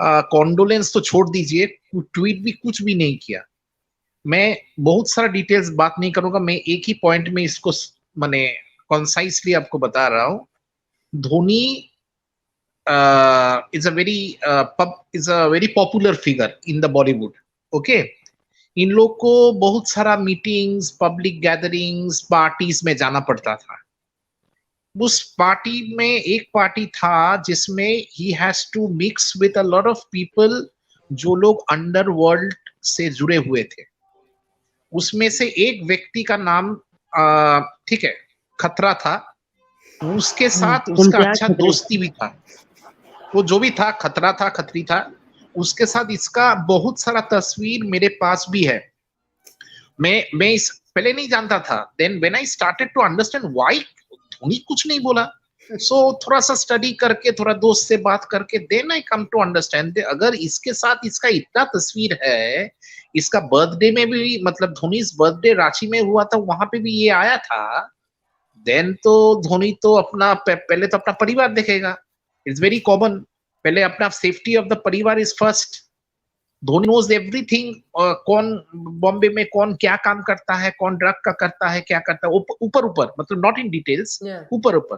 S7: कॉन्डोलेंस तो छोड़ दीजिए, ट्वीट भी कुछ भी नहीं किया. मैं बहुत सारा डिटेल्स बात नहीं करूंगा, मैं एक ही पॉइंट में इसको माने कॉन्साइसली आपको बता रहा हूं. Dhoni is a very popular figure in the Bollywood. Okay, इन लोग को बहुत सारा मीटिंग्स, पब्लिक गैदरिंग्स, पार्टीज में जाना पड़ता था. उस पार्टी में एक पार्टी था जिसमें he has to mix with a lot of people जो लोग अंडरवर्ल्ड से जुड़े हुए थे. उसमें से एक व्यक्ति का नाम ठीक है, खतरा था. उसके साथ उसका अच्छा दोस्ती भी था. वो जो भी था, खतरा था, खतरी था, उसके साथ इसका बहुत सारा तस्वीर मेरे पास भी है. मैं इस पहले नहीं जानता था. Then when I started to understand why Dhoni कुछ नहीं बोला, सो थोड़ा सा स्टडी करके, थोड़ा दोस्त से बात करके, then I come to understand अगर इसके साथ इसका इतना तस्वीर है. इसका बर्थडे में भी, मतलब धोनी बर्थडे रांची में हुआ था, वहां पे भी ये आया था. देन तो धोनी तो अपना पहले तो अपना परिवार देखेगा, इट्स वेरी कॉमन. पहले अपना सेफ्टी ऑफ द परिवार is first. Dhoni knows everything. कौन बॉम्बे में कौन क्या काम करता है, कौन ड्रग का करता है, क्या करता है, ऊपर ऊपर, मतलब नॉट इन डिटेल्स,
S1: Yeah.
S7: ऊपर ऊपर.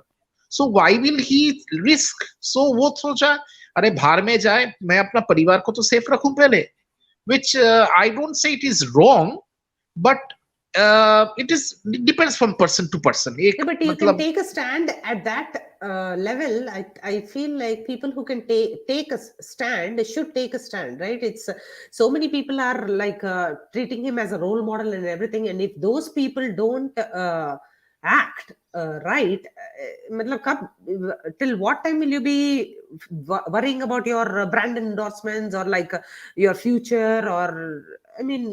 S7: So why will he risk? So वो सोचा अरे बाहर में जाए, मैं अपना परिवार को तो सेफ रखूं पहले. which I don't say it is wrong, but it is, it depends from person to person.
S1: Yeah, but you can take a stand at that level. I feel like people who can take a stand should take a stand, right? It's so many people are like treating him as a role model and everything, and if those people don't act right, matlab till what time will you be worrying about your brand endorsements or like your future, or I mean,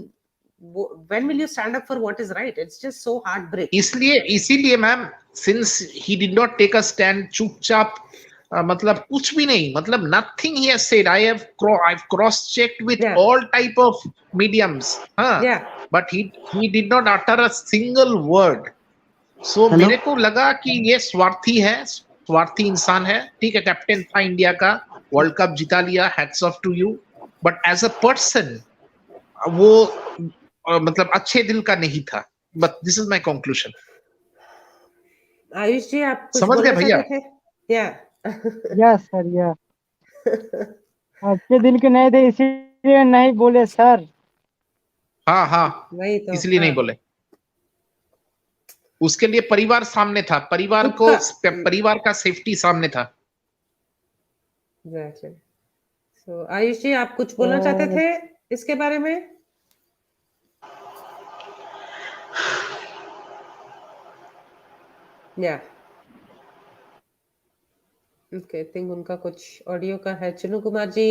S1: when will you stand up for what is right? It's just so heartbreaking.
S7: इसीलिए ma'am, since he did not take a stand, चुपचाप मतलब कुछ भी नहीं, मतलब nothing he has said. I've cross checked with
S1: Yeah.
S7: all type of mediums,
S1: Yeah.
S7: but he did not utter a single word. So
S5: Hello?
S7: मेरे को लगा कि ये स्वार्थी है, स्वार्थी इंसान है. ठीक है, कैप्टन था इंडिया का, वर्ल्ड कप जिता लिया, hats off to you, but as a person वो मतलब अच्छे दिल का नहीं था. But this is my conclusion.
S1: Ayush ji, आप कुछ
S7: समझ गए
S1: बोलना
S7: भैया?
S1: चाहते थे? या
S4: यस सर, या अच्छे दिल के नहीं थे इसीलिए नहीं बोले सर.
S7: हाँ हाँ,
S1: वही तो,
S7: इसलिए
S1: हाँ.
S7: नहीं बोले. उसके लिए परिवार सामने था, परिवार
S1: खुद
S7: को,
S1: का-
S7: परिवार का सेफ्टी सामने था.
S1: Exactly. So, आयुष जी, आप कुछ बोलना चाहते थे इसके बारे में? या ओके, थिंक उनका कुछ ऑडियो का है. चुनू कुमार जी,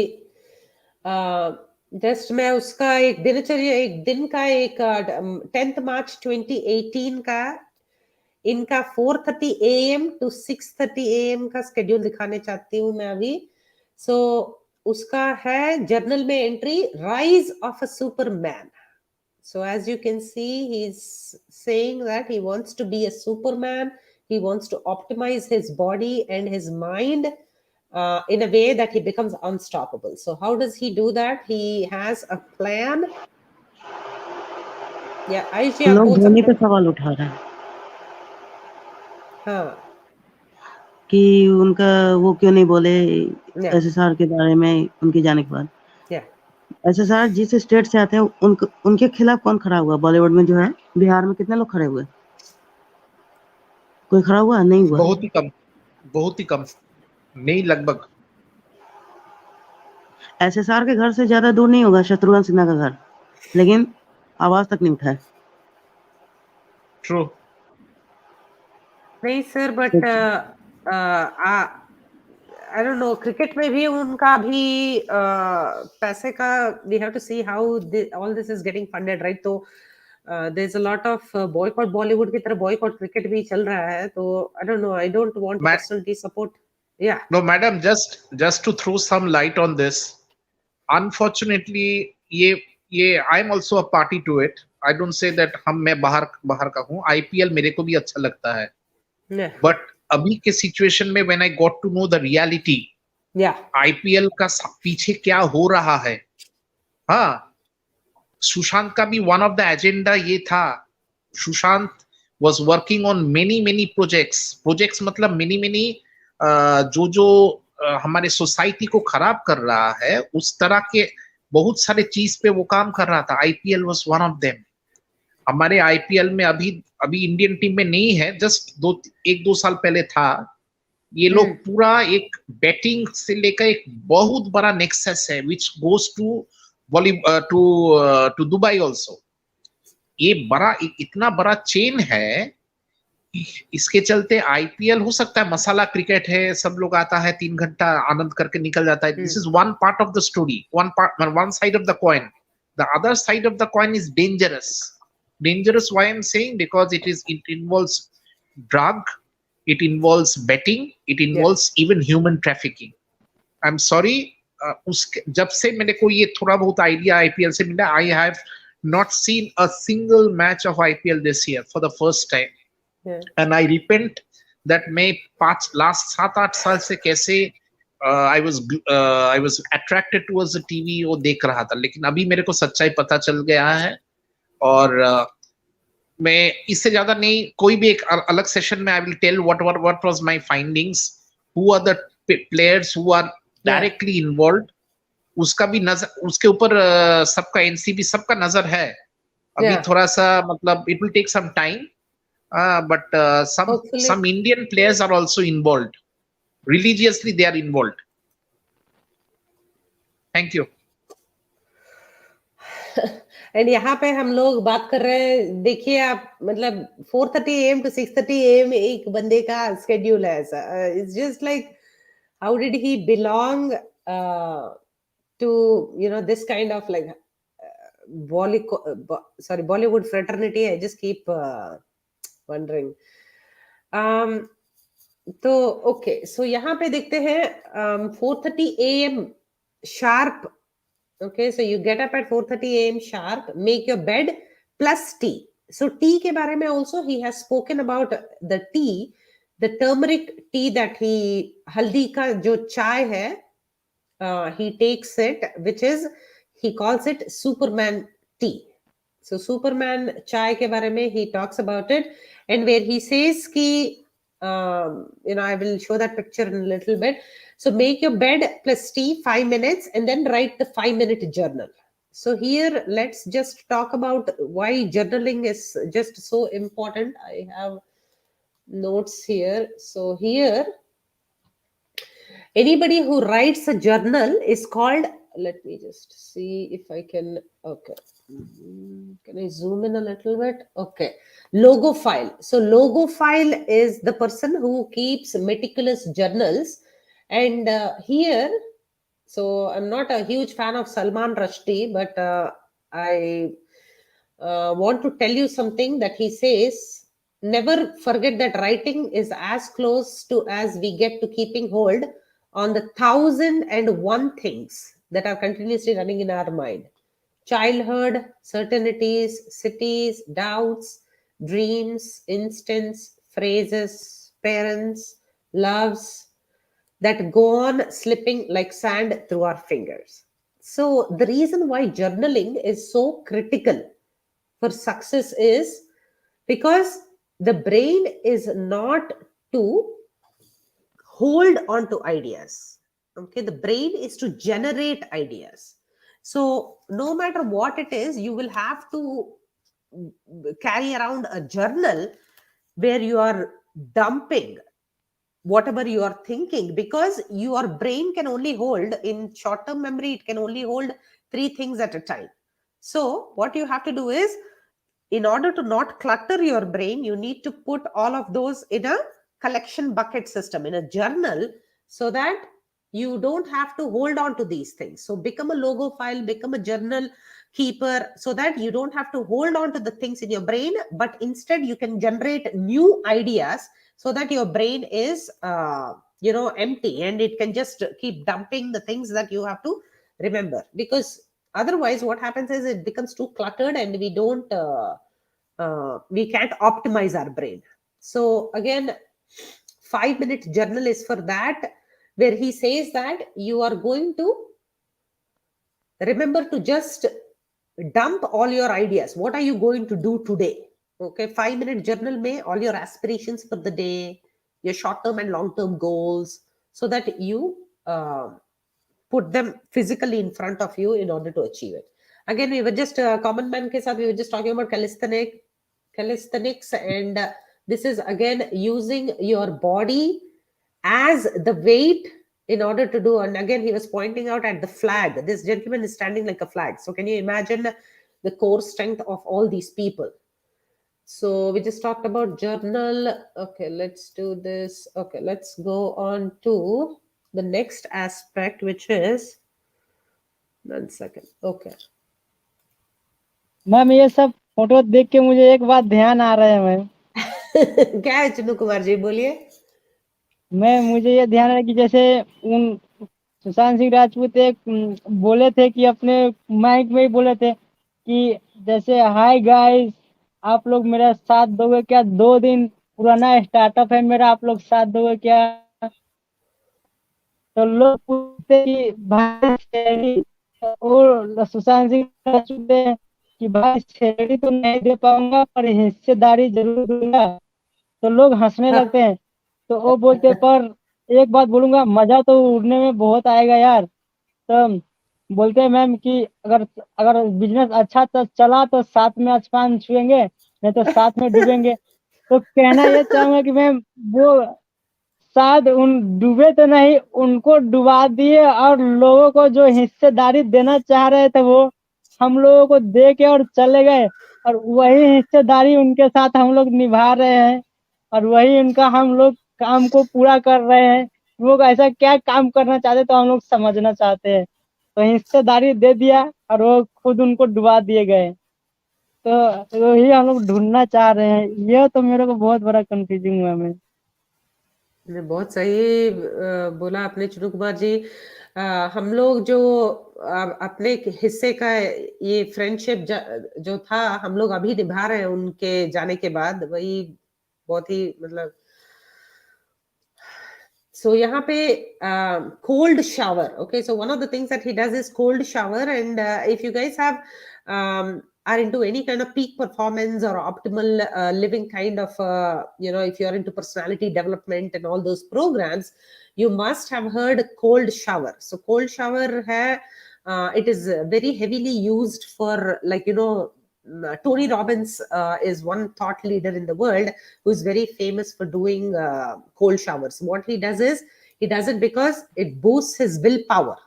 S1: जस्ट मैं उसका एक दिनचर्या, एक दिन का, एक 10 मार्च 2018 का इनका 4:30 AM to 6:30 AM का स्केड्यूल दिखाने चाहती हूँ मैं अभी. सो उसका है जर्नल में entry, rise of a Superman. So as you can see, he's saying that he wants to be a superman. He wants to optimize his body and his mind in a way that he becomes unstoppable. So how does he do that? He has a plan. Yeah, Ayush ji, आप
S5: लोग
S1: बोल
S5: धोनी
S1: सकते
S5: पे
S1: हैं.
S5: सवाल उठा रहे हैं
S1: हाँ,
S5: कि उनका वो क्यों नहीं बोले
S1: yeah,
S5: एसएसआर के बारे में उनके जाने के बाद.
S1: yeah.
S5: एसएसआर जिस स्टेट से आते हैं उनके खिलाफ कौन खड़ा हुआ बॉलीवुड में? जो है बिहार में कितने लोग खड़े हुए? कोई खड़ा हुआ? नहीं हुआ.
S7: बहुत ही कम, बहुत ही कम, नहीं, लगभग.
S5: एसएसआर के घर से ज्यादा दूर नहीं होगा शत्रुघ्न सिन्हा का घर, लेकिन आवाज तक नहीं उठाए.
S7: ट्रू.
S1: नहीं sir, but I don't know, cricket में भी उनका भी पैसे का, we have to see how all this is getting funded, right? तो there is a lot of boycott, Bollywood की तरह बॉयकॉट क्रिकेट भी चल रहा है. तो I don't know, I don't want to personally support. या
S7: No, madam, just to throw some light on this. Unfortunately, ये I'm also a party to it. I don't say that मैं बाहर का हूँ. IPL मेरे को भी अच्छा लगता है. But अभी के सिचुएशन में when I got to know the reality, IPL का पीछे क्या हो रहा है. हाँ, सुशांत का भी one of the agenda ये था. Sushant was working on many projects मतलब many जो हमारे सोसाइटी को खराब कर रहा है, उस तरह के बहुत सारे चीज पे वो काम कर रहा था. IPL was one of them. हमारे IPL में अभी इंडियन टीम में नहीं है, जस्ट 1-2 साल पहले था. ये लोग पूरा एक बैटिंग से लेकर एक बहुत बड़ा नेक्सस है which goes to Dubai also. ये बड़ा इतना बड़ा चेन है. इसके चलते IPL हो सकता है मसाला क्रिकेट है, सब लोग आता है 3 घंटा आनंद करके निकल जाता है. This is one part of the story, one side of the coin. The other side of the coin is dangerous. Why I am saying, because it involves drug, it involves betting, it involves even human trafficking. I'm sorry, जब से मेरे को ये थोड़ा बहुत idea IPL से मिला, I have not seen a single match of IPL this year for the first time. And I repent that मैं 7-8 साल से कैसे I was attracted towards the TV, वो देख रहा था। लेकिन अभी मेरे को सच्चाई पता चल गया है, और मैं इससे ज्यादा नहीं, कोई भी एक अलग सेशन में I will tell what was my findings, who are the players who are directly involve. उसका भी नजर, उसके ऊपर सबका एनसीबी सबका नजर है। अभी थोड़ा सा मतलब it will take some time, but some Indian players are also involved. Religiously they are involved. Thank you.
S1: And यहाँ पे हम लोग बात कर रहे हैं, देखिए आप, मतलब 4:30 AM to 6:30 AM एक बंदे का स्केड्यूल है ऐसा. It's just like how did he belong to this kind of like Bollywood fraternity. I just keep wondering. तो ओके, सो यहाँ पे देखते हैं 4:30 AM sharp. Okay, so you get up at 4:30 AM sharp, make your bed plus tea. So tea के बारे में also he has spoken about the tea, the turmeric tea that he, हल्दी का जो चाय है, he takes it, which is, he calls it Superman tea. So Superman चाय के बारे में he talks about it, and where he says कि I will show that picture in a little bit. So make your bed plus tea 5 minutes and then write the 5-minute journal. So here let's just talk about why journaling is just so important. I have notes here. So here, anybody who writes a journal is called, let me just see if I can, okay. Can I zoom in a little bit? Okay. Logophile. So logophile is the person who keeps meticulous journals. And here, so I'm not a huge fan of Salman Rushdie, but I want to tell you something that he says. Never forget that writing is as close to as we get to keeping hold on the 1,001 things that are continuously running in our mind. Childhood, certainties, cities, doubts, dreams, instincts, phrases, parents, loves, that go on slipping like sand through our fingers. So the reason why journaling is so critical for success is because the brain is not to hold on to ideas. Okay, the brain is to generate ideas. So no matter what it is, you will have to carry around a journal where you are dumping whatever you are thinking, because your brain can only hold, in short term memory, it can only hold 3 things at a time. So what you have to do is, in order to not clutter your brain, you need to put all of those in a collection bucket system, in a journal, so that you don't have to hold on to these things. So become a logophile, become a journal keeper, so that you don't have to hold on to the things in your brain, but instead you can generate new ideas, so that your brain is empty, and it can just keep dumping the things that you have to remember. Because otherwise what happens is it becomes too cluttered, and we don't we can't optimize our brain. So again, 5-minute journal is for that, where he says that you are going to remember to just dump all your ideas. What are you going to do today? Okay, 5-minute journal may all your aspirations for the day, your short-term and long-term goals, so that you put them physically in front of you in order to achieve it. Again, we were just common man ke saath, we were just talking about calisthenics, and this is again using your body as the weight in order to do. And again, he was pointing out at the flag. This gentleman is standing like a flag. So can you imagine the core strength of all these people? So we just talked about journal. Okay, let's do this. Okay, let's go on to the next aspect, which is, 1 second. Okay.
S4: Ma'am ये सब photo देख के मुझे एक बात ध्यान आ रहा है मैम।
S1: क्या है चुनू कुमार जी, बोलिए।
S4: मुझे ये ध्यान है कि जैसे उन सुशांत सिंह राजपूत एक बोले थे कि अपने माइक में ही बोले थे कि जैसे हाय गाइस, आप लोग मेरा साथ दोगे क्या? 2 दिन पुराना स्टार्टअप है मेरा, आप लोग साथ दोगे क्या? तो लोग पूछते कि भाई शेरनी, और सुशांत सिंह पूछते हैं कि भाई शेरनी तो नहीं दे पाऊंगा पर हिस्सेदारी जरूर दूंगा। तो लोग हंसने लगते हैं। तो वो बोलते पर एक बात बोलूंगा, मजा तो उड़ने में बहुत आएगा यार। तो बोलते हैं मैम कि अगर अगर बिजनेस अच्छा तो चला तो साथ में आसमान छुएंगे, नहीं तो साथ में डूबेंगे। तो कहना ये चाहूंगा कि मैम वो शायद उन डूबे तो नहीं, उनको डुबा दिए और लोगों को जो हिस्सेदारी देना चाह रहे थे वो हम लोगों को दे के और चले गए, और वही हिस्सेदारी उनके साथ हम लोग निभा रहे हैं, और वही उनका हम लोग काम को पूरा कर रहे हैं। वो ऐसा क्या काम करना चाहते तो हम लोग समझना चाहते हैं। तो हिस्सेदारी दे दिया और वो खुद उनको डुबा दिए गए। तो वही हम लोग ढूंढना चाह रहे हैं। ये तो मेरे को बहुत बड़ा कंफ्यूजिंग हुआ मैं।
S1: बहुत सही बोला आपने चुनू कुमार जी। हम लोग जो अपने हिस्से का ये फ्रेंडशिप जो था हम लोग अभी निभा रहे हैं उनके जाने के बाद, वही बहुत ही मतलब। So यहाँ पे cold shower. Okay, so one of the things that he does is cold shower, and if you guys have are into any kind of peak performance or optimal living kind of if you're into personality development and all those programs, you must have heard cold shower. So cold shower hai, it is very heavily used for, like, Tony Robbins is one thought leader in the world who is very famous for doing cold showers. What he does is he does it because it boosts his willpower.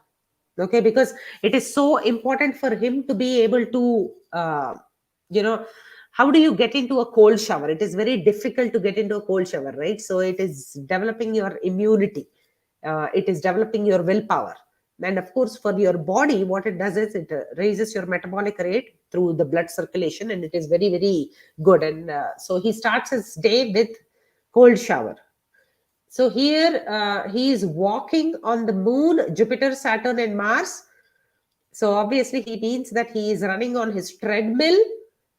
S1: Okay, because it is so important for him to be able to how do you get into a cold shower? It is very difficult to get into a cold shower, right? So it is developing your immunity, it is developing your willpower, and of course for your body what it does is it raises your metabolic rate through the blood circulation, and it is very, very good. And so he starts his day with cold shower. So here he is walking on the moon, Jupiter, Saturn, and Mars. So obviously he means that he is running on his treadmill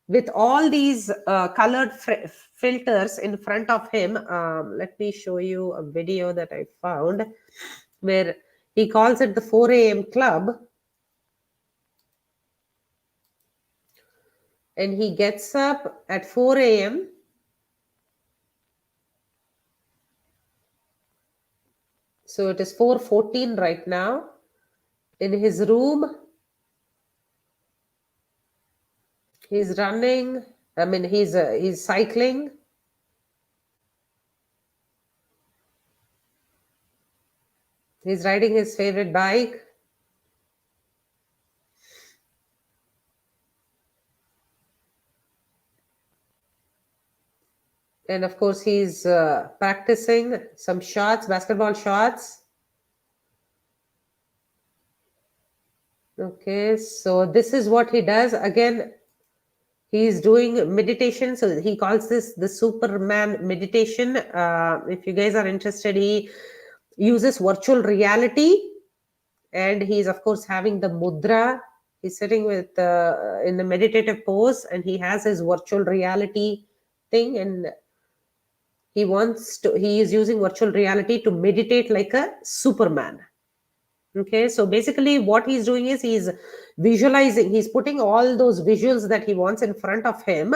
S1: with all these colored filters in front of him. Let me show you a video that I found where he calls it the 4 a.m. club. And he gets up at 4 a.m. So it is 4:14 right now. In his room, he's running. I mean, he's cycling. He's riding his favorite bike. And of course, he's practicing some shots, basketball shots. Okay, so this is what he does. Again, he's doing meditation. So he calls this the Superman meditation. If you guys are interested, he uses virtual reality. And he's, of course, having the mudra. He's sitting with in the meditative pose, and he has his virtual reality thing, and he is using virtual reality to meditate like a Superman. Okay, so basically what he's doing is he's visualizing, he's putting all those visuals that he wants in front of him,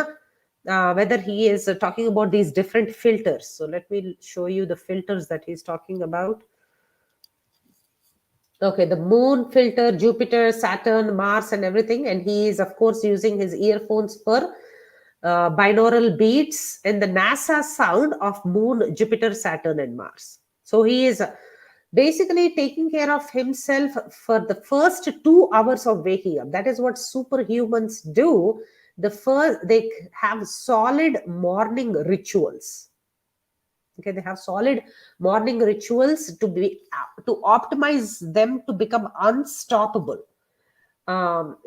S1: whether he is talking about these different filters. So let me show you the filters that he's talking about. Okay, the moon filter, Jupiter, Saturn, Mars, and everything. And he is, of course, using his earphones for binaural beats and the NASA sound of moon, Jupiter, Saturn, and Mars. So he is basically taking care of himself for the first 2 hours of waking up. That is what superhumans do. They have solid morning rituals. Okay, they have solid morning rituals to optimize them to become unstoppable.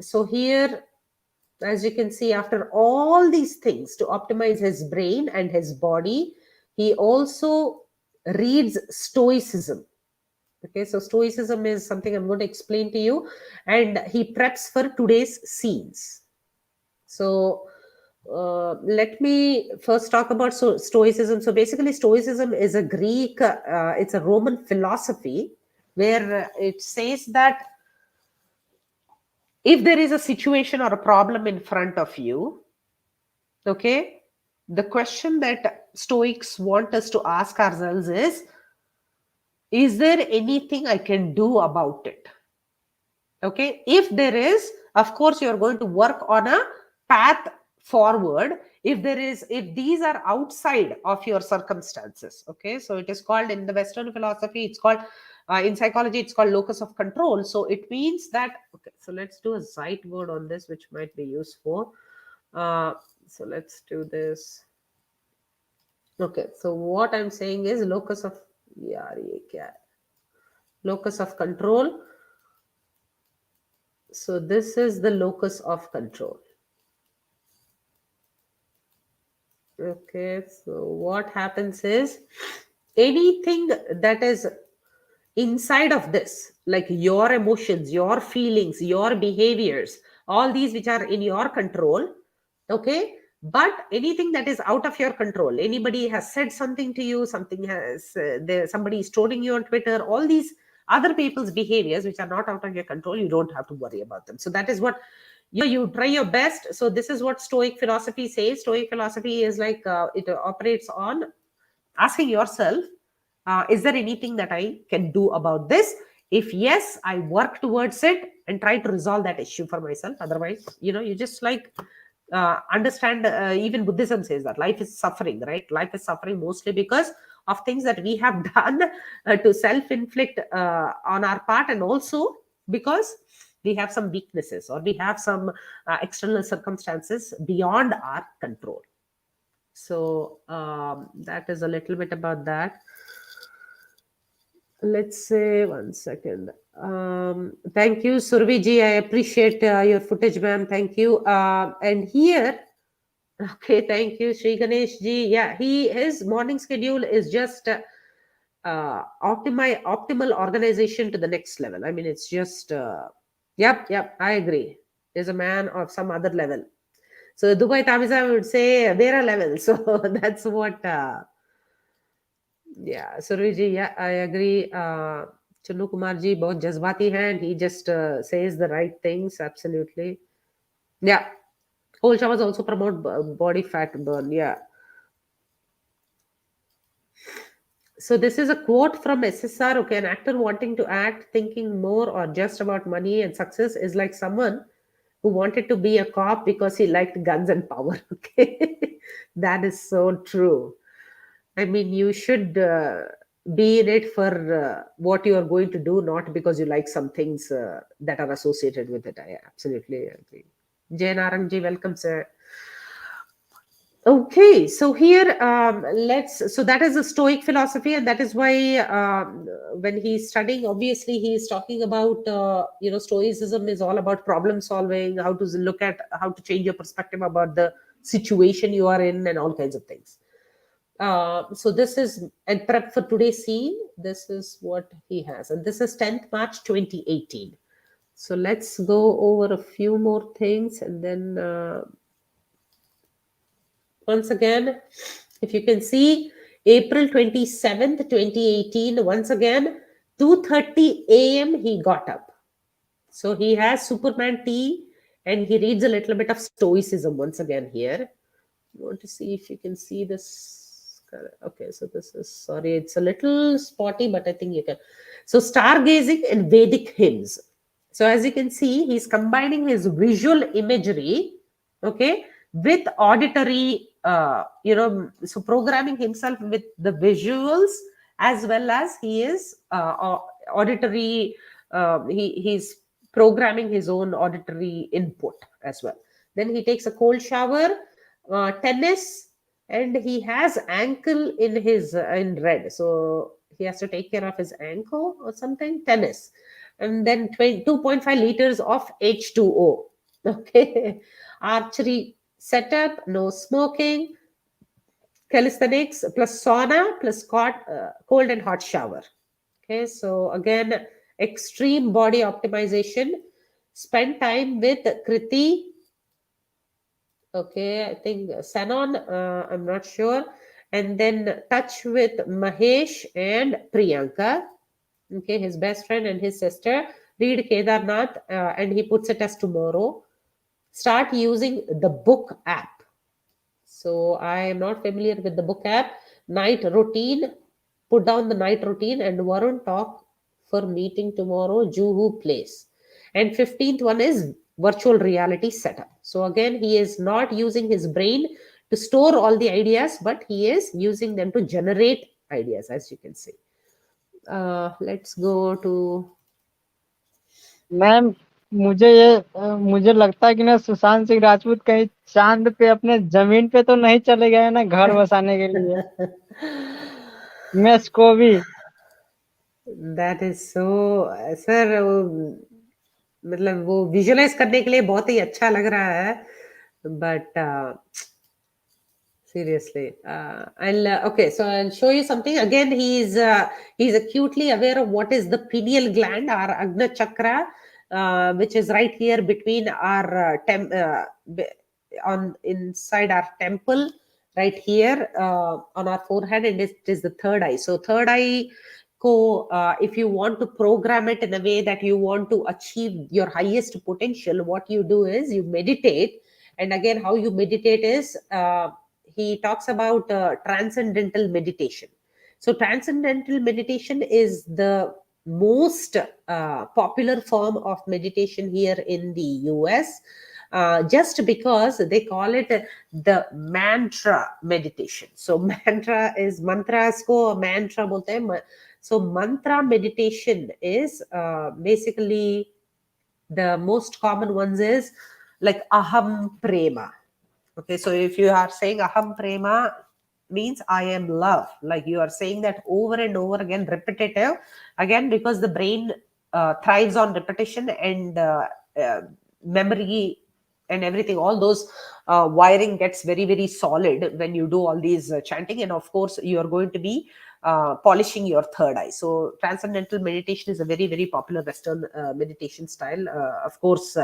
S1: So here, as you can see, after all these things to optimize his brain and his body, he also reads Stoicism. Okay, so Stoicism is something I'm going to explain to you, and he preps for today's scenes. So let me first talk about Stoicism. So basically, Stoicism is a Greek, it's a Roman philosophy where it says that if there is a situation or a problem in front of you, okay, the question that Stoics want us to ask ourselves is there anything I can do about it? Okay, if there is, of course, you're going to work on a path forward. If these are outside of your circumstances, okay, so it is called, in the Western philosophy, it's called, in psychology, it's called locus of control. So it means that, okay, so let's do a sight word on this, which might be useful. So let's do this. Okay, so what I'm saying is locus of, locus of control. So this is the locus of control. Okay, so what happens is anything that is inside of this, like your emotions, your feelings, your behaviors, all these which are in your control, okay, but anything that is out of your control, anybody has said something to you, something has somebody is trolling you on Twitter, all these other people's behaviors which are not out of your control, you don't have to worry about them. So that is what you try your best. So this is what Stoic philosophy says. Stoic philosophy is like it operates on asking yourself, is there anything that I can do about this? If yes, I work towards it and try to resolve that issue for myself. Otherwise, you just like understand, even Buddhism says that life is suffering, right? Life is suffering mostly because of things that we have done to self-inflict on our part, and also because we have some weaknesses or we have some external circumstances beyond our control. So that is a little bit about that. Let's say 1 second. Thank you, Surviji. I appreciate your footage, ma'am. Thank you. And here, okay, thank you, Sri Ganesh ji. Yeah, his morning schedule is just optimal organization to the next level. I mean, it's just yep, I agree. Is a man of some other level. So Dubai Tamiza would say there are levels. So that's what. Yeah, Surviji. Yeah, I agree. Chunnu Kumar ji बहुत जज्बाती है, and he just says the right things. Absolutely. Yeah. Cold showers also promote body fat burn. Yeah. So this is a quote from SSR. Okay, an actor wanting to act, thinking more or just about money and success is like someone who wanted to be a cop because he liked guns and power. Okay, that is so true. I mean, you should be in it for what you are going to do, not because you like some things that are associated with it. I absolutely agree. Jay Narangji, welcome, sir. Okay, so here so that is a Stoic philosophy, and that is why when he's studying, obviously he is talking about Stoicism is all about problem solving, how to look at how to change your perspective about the situation you are in, and all kinds of things. So this is, and prep for today's scene, this is what he has, and this is 10th March 2018. So let's go over a few more things, and then once again, if you can see, April 27th, 2018, once again, 2:30 a.m. he got up. So he has Superman tea, and he reads a little bit of Stoicism once again here. I want to see if you can see this. Okay, so this is, sorry, it's a little spotty, but I think you can. So stargazing and Vedic hymns. So as you can see, he's combining his visual imagery, okay, with auditory, so programming himself with the visuals, as well as he is auditory, he's programming his own auditory input as well. Then he takes a cold shower, tennis, and he has ankle in his in red, so he has to take care of his ankle or something. Tennis, and then 2.5 liters of H2O. Okay, archery setup, no smoking, calisthenics plus sauna plus cold and hot shower. Okay, so again, extreme body optimization. Spend time with Kriti. Okay, I think Sanon, I'm not sure. And then touch with Mahesh and Priyanka. Okay, his best friend and his sister read Kedarnath, and he puts it as tomorrow. Start using the book app. So I am not familiar with the book app. Night routine. Put down the night routine and Varun talk for meeting tomorrow. Juhu place. And 15th one is virtual reality setup. So again, he is not using his brain to store all the ideas, but he is using them to generate ideas, as you can see. Let's go to
S4: ma'am मुझे लगता है कि ना सुशांत सिंह राजपूत कहीं चांद पे अपने जमीन पे तो नहीं चले गए ना घर बसाने के लिए को भी
S1: दैट इज सो सर, मतलब वो विजुअलाइज करने के लिए बहुत ही अच्छा लग रहा है, but seriously, I'll okay, so I'll show you something. Again, he's acutely aware of what is the pineal gland, our Agna chakra, which is right here between our on inside our temple, right here on our forehead, and it is the third eye. So third eye if you want to program it in a way that you want to achieve your highest potential, what you do is you meditate. And again, how you meditate is he talks about transcendental meditation. So transcendental meditation is the most popular form of meditation here in the US, just because they call it the mantra meditation. So mantra is mantras ko mantra bolte hain. So mantra meditation is basically the most common ones is like aham prema. Okay, so if you are saying aham prema means I am love, like you are saying that over and over again, repetitive, again, because the brain thrives on repetition and memory and everything, all those wiring gets very, very solid when you do all these chanting. And of course, you are going to be polishing your third eye. So transcendental meditation is a very, very popular Western meditation style. Of course,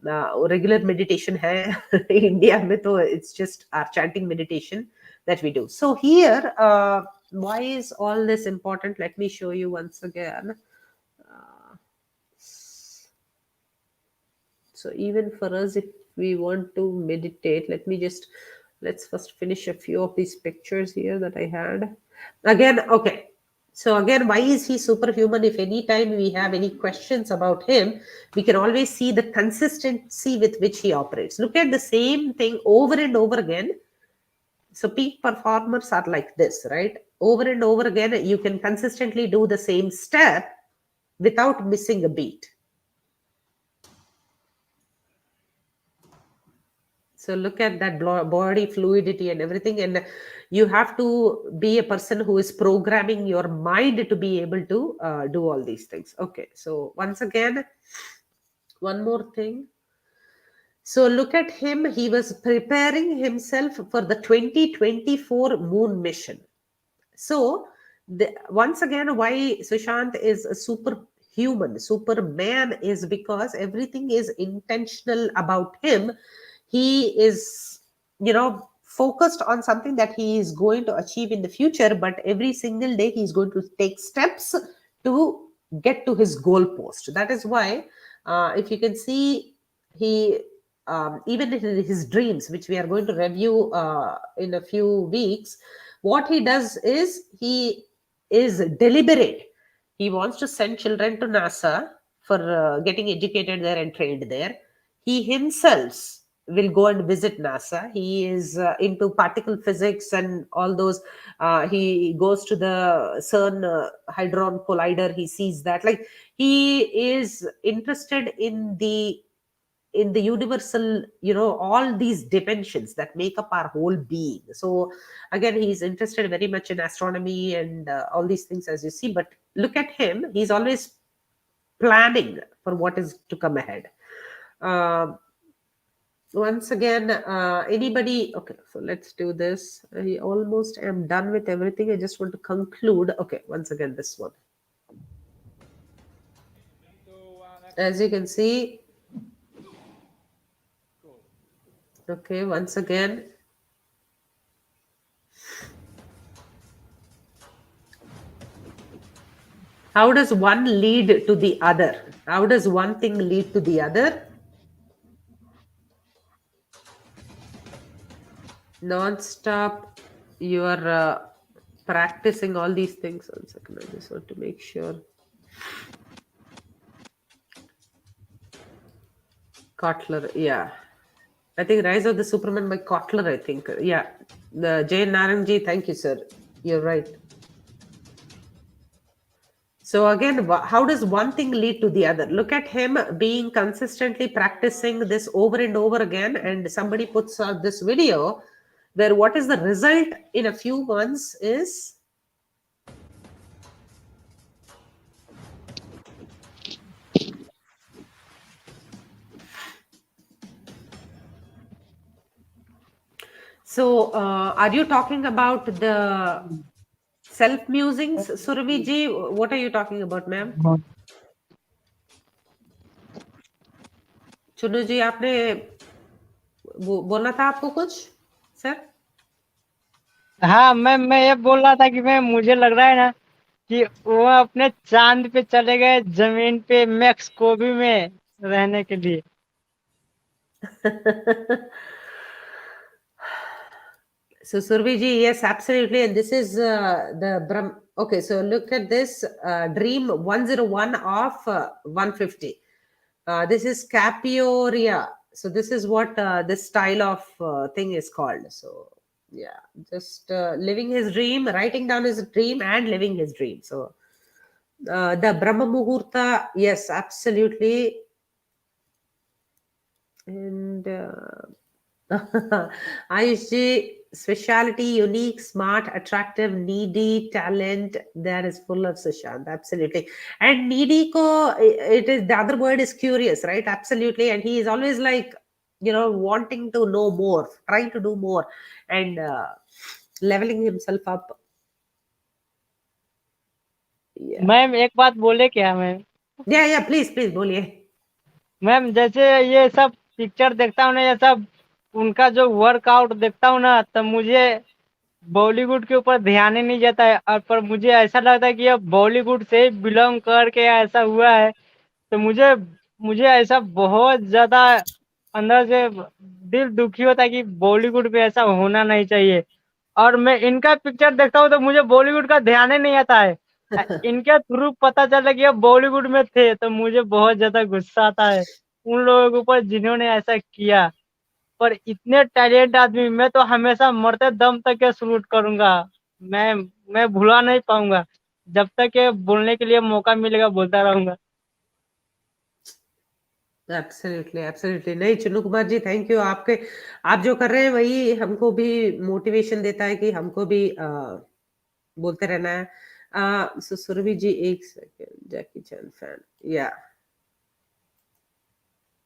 S1: regular meditation hai India mein, to it's just our chanting meditation that we do. So here, why is all this important? Let me show you once again. So even for us, if we want to meditate, let's first finish a few of these pictures here that I had. Again, okay. So again, why is he superhuman? If any time we have any questions about him, we can always see the consistency with which he operates. Look at the same thing over and over again. So peak performers are like this, right? Over and over again, you can consistently do the same step without missing a beat. So look at that body fluidity and everything. And you have to be a person who is programming your mind to be able to do all these things. Okay. So once again, one more thing. So look at him. He was preparing himself for the 2024 moon mission. So once again, why Sushant is a superhuman, Superman, is because everything is intentional about him. He is, focused on something that he is going to achieve in the future, but every single day he's going to take steps to get to his goal post. That is why, if you can see, he even in his dreams, which we are going to review in a few weeks, what he does is he is deliberate. He wants to send children to NASA for getting educated there and trained there. He himself will go and visit NASA. He is into particle physics and all those. He goes to the CERN Hadron Collider. He sees that. Like, he is interested in the universal, all these dimensions that make up our whole being. So again, he's interested very much in astronomy and all these things, as you see. But look at him, he's always planning for what is to come ahead. Once again, anybody, okay, so let's do this. I almost am done with everything. I just want to conclude. Okay, once again, this one, as you can see. Okay, once again, How does one lead to the other? How does one thing lead to the other? Non-stop, you are practicing all these things. 1 second, I just want to make sure. Kotler, yeah. I think Rise of the Superman by Kotler, I think. Yeah. The Jay Naranji, thank you, sir. You're right. So again, how does one thing lead to the other? Look at him being consistently practicing this over and over again, and somebody puts out this video where what is the result in a few months is so are you talking about the self musings, Surabhi ji? What are you talking about, ma'am? चुनू जी आपने बोलना था आपको कुछ sir?
S4: हाँ ma'am, मैं ये बोल रहा था कि मैम मुझे लग रहा है ना कि वो अपने चांद पे चले गए, जमीन पे मैक्सकोबी में रहने के लिए।
S1: So Surviji, yes, absolutely. And this is the Brahm. Okay, so look at this dream 101 of 150. This is Capioria. So this is what this style of thing is called. So yeah, just living his dream, writing down his dream and living his dream. So the Brahma Muhurta, yes, absolutely. And Ayushji, speciality, unique, smart, attractive, needy, talent. That is full of Sushant. Absolutely. And needy ko, it is the other word is curious, right? Absolutely. And he is always like, wanting to know more, trying to do more, and leveling himself up. Yeah.
S4: Ma'am एक बात बोले क्या ma'am?
S1: Yeah, please, बोलिए.
S4: Ma'am जैसे ये सब picture देखता हूँ ना, ये सब उनका जो वर्कआउट देखता हूँ ना, तो मुझे बॉलीवुड के ऊपर ध्यान ही नहीं जाता है। और पर मुझे ऐसा लगता है कि ये बॉलीवुड से बिलोंग करके ऐसा हुआ है। तो मुझे मुझे ऐसा बहुत ज्यादा अंदर से दिल दुखी होता है कि बॉलीवुड पे ऐसा होना नहीं चाहिए। और मैं इनका पिक्चर देखता हूँ तो मुझे बॉलीवुड का ध्यान ही नहीं आता है। इनके थ्रू पता चला कि ये बॉलीवुड में थे, तो मुझे बहुत ज्यादा गुस्सा आता है उन लोगों के ऊपर जिन्होंने ऐसा किया। पर इतने टैलेंट आदमी, मैं तो हमेशा मरते दम तक ये सलूट करूंगा। मैं भुला नहीं पाऊंगा। जब तक ये बोलने के लिए मौका मिलेगा बोलता रहूंगा।
S1: एब्सोल्युटली नहीं, चुन्नू कुमार जी, थैंक यू। आप जो कर रहे हैं वही हमको भी मोटिवेशन देता है कि हमको भी बोलते रहना है। सुरभि जी, एक सेकंड, जैकी चैन फैन, या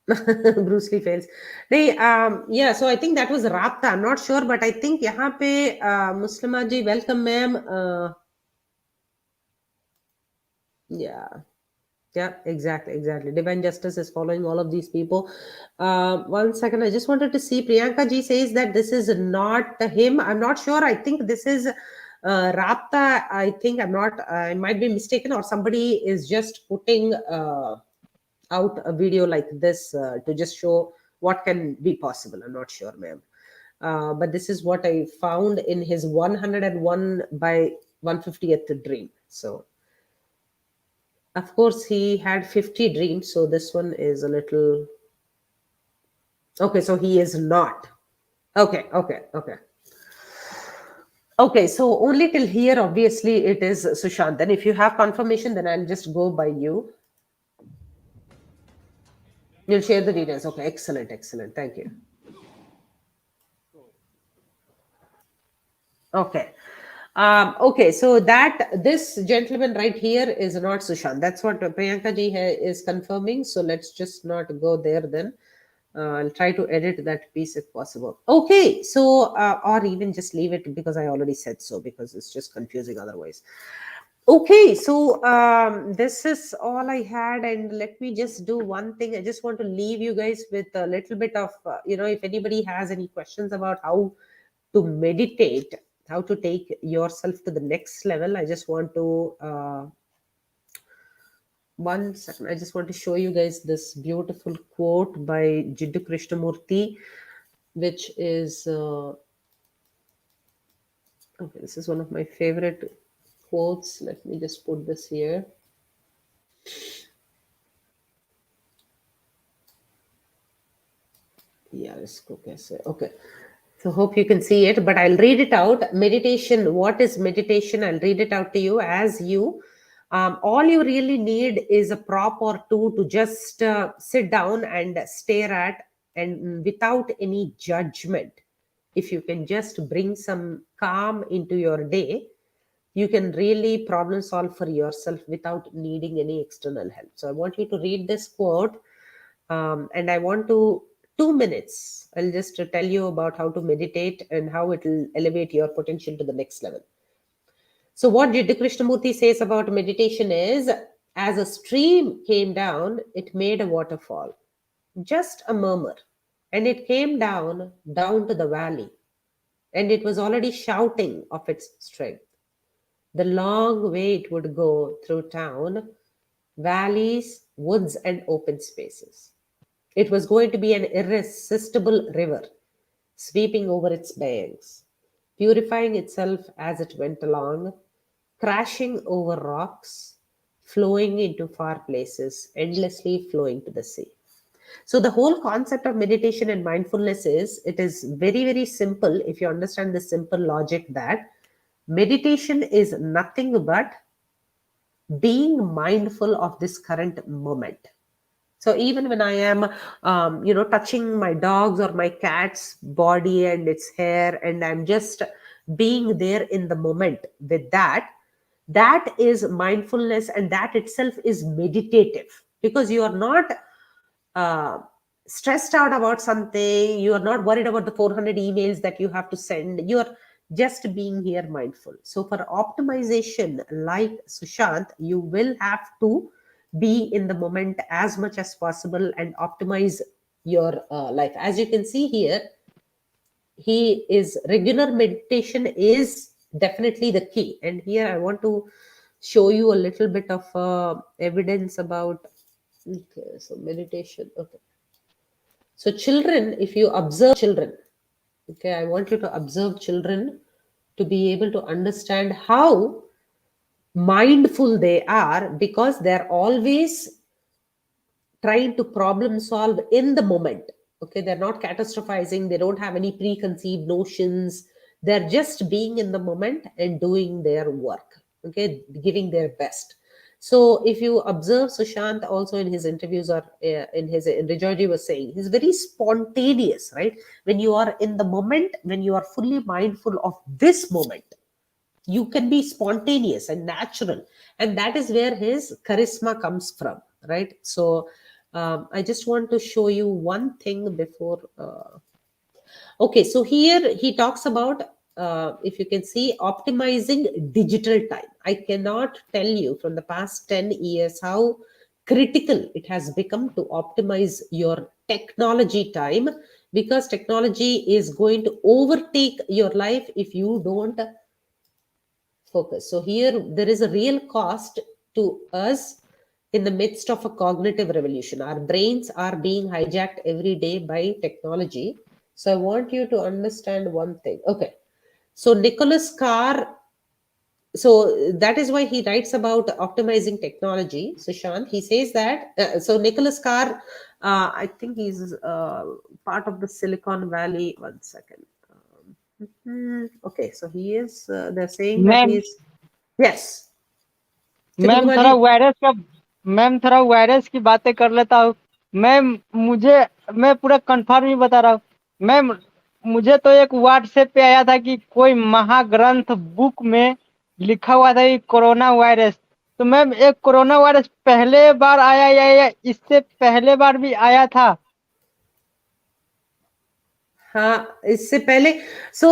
S1: ब्रूस ली फेल्स नहीं, या so I think that was Raabta, I am not sure, but I think यहाँ पे Muslima ji, welcome ma'am. Yeah, exactly. Divine justice is following all of these people. 1 second, I just wanted to see. Priyanka ji says that this is not him. I'm not sure. I think this is Rapta. I think I might be mistaken, or somebody is just putting out a video like this to just show what can be possible. I'm not sure, ma'am. But this is what I found in his 101 by 150th dream. So of course, he had 50 dreams, so this one is a little... Okay, so he is not. Okay. Okay, so only till here, obviously, it is Sushant. Then if you have confirmation, then I'll just go by you. You'll share the details. Okay, excellent. Thank you. Okay. Okay, so this gentleman right here is not Sushant. That's what Priyanka ji is confirming. So let's just not go there then. I'll try to edit that piece if possible. Okay, so or even just leave it because I already said so, because it's just confusing otherwise. Okay, so this is all I had, and let me just do one thing. I just want to leave you guys with a little bit of if anybody has any questions about how to meditate, how to take yourself to the next level, I just want to One second, I just want to show you guys this beautiful quote by Jiddu Krishnamurti, which is okay. This is one of my favorite quotes. Let me just put this here. Yeah, इसको कैसे? Okay. So hope you can see it, but I'll read it out. Meditation. What is meditation? I'll read it out to you as you. All you really need is a prop or two to just sit down and stare at, and without any judgment. If you can just bring some calm into your day, you can really problem solve for yourself without needing any external help. So I want you to read this quote, and I want to 2 minutes. I'll just tell you about how to meditate and how it will elevate your potential to the next level. So what Jiddu Krishnamurti says about meditation is, as a stream came down, it made a waterfall, just a murmur, and it came down to the valley, and it was already shouting of its strength. The long way it would go through town, valleys, woods, and open spaces. It was going to be an irresistible river, sweeping over its banks, purifying itself as it went along, crashing over rocks, flowing into far places, endlessly flowing to the sea. So the whole concept of meditation and mindfulness is, it is very, very simple if you understand the simple logic that meditation is nothing but being mindful of this current moment. So even when I am touching my dog's or my cat's body and its hair, and I'm just being there in the moment with that, that is mindfulness, and that itself is meditative, because you are not uh, stressed out about something. You are not worried about the 400 emails that you have to send. You are just being here mindful. So for optimization, like Sushant, you will have to be in the moment as much as possible and optimize your life. As you can see here, regular meditation is definitely the key. And here I want to show you a little bit of evidence about, okay, so meditation. Okay, so children, if you observe children, okay, I want you to observe children to be able to understand how mindful they are, because they're always trying to problem solve in the moment. Okay, they're not catastrophizing, they don't have any preconceived notions, they're just being in the moment and doing their work, okay, giving their best. So if you observe Sushant also in his interviews, or in Rejoji was saying, he's very spontaneous, right? When you are in the moment, when you are fully mindful of this moment, you can be spontaneous and natural, and that is where his charisma comes from, right? So I just want to show you one thing before okay, so here he talks about if you can see, optimizing digital time. I cannot tell you from the past 10 years how critical it has become to optimize your technology time, because technology is going to overtake your life if you don't focus. So here there is a real cost to us in the midst of a cognitive revolution. Our brains are being hijacked every day by technology. So I want you to understand one thing. Okay. So Nicholas Carr, so that is why he writes about optimizing technology. Sushant, he says that, so Nicholas Carr, I think he's part of the Silicon Valley. One second. Okay, so he is, they're saying that
S4: ma'am
S1: he is, yes. Chinnu
S4: ma'am
S1: Kumar
S4: थोड़ा
S1: ji,
S4: virus का ma'am थोड़ा virus की बातें कर लेता हूँ। Ma'am मुझे मैं पूरा कंफर्म ही बता रहा हूँ। मैम मुझे तो एक व्हाट्सएप पे आया था कि कोई महाग्रंथ बुक में लिखा हुआ था कि कोरोना वायरस। तो मैम एक कोरोना वायरस पहले बार आया या इससे पहले बार भी आया था?
S1: हाँ, इससे पहले, so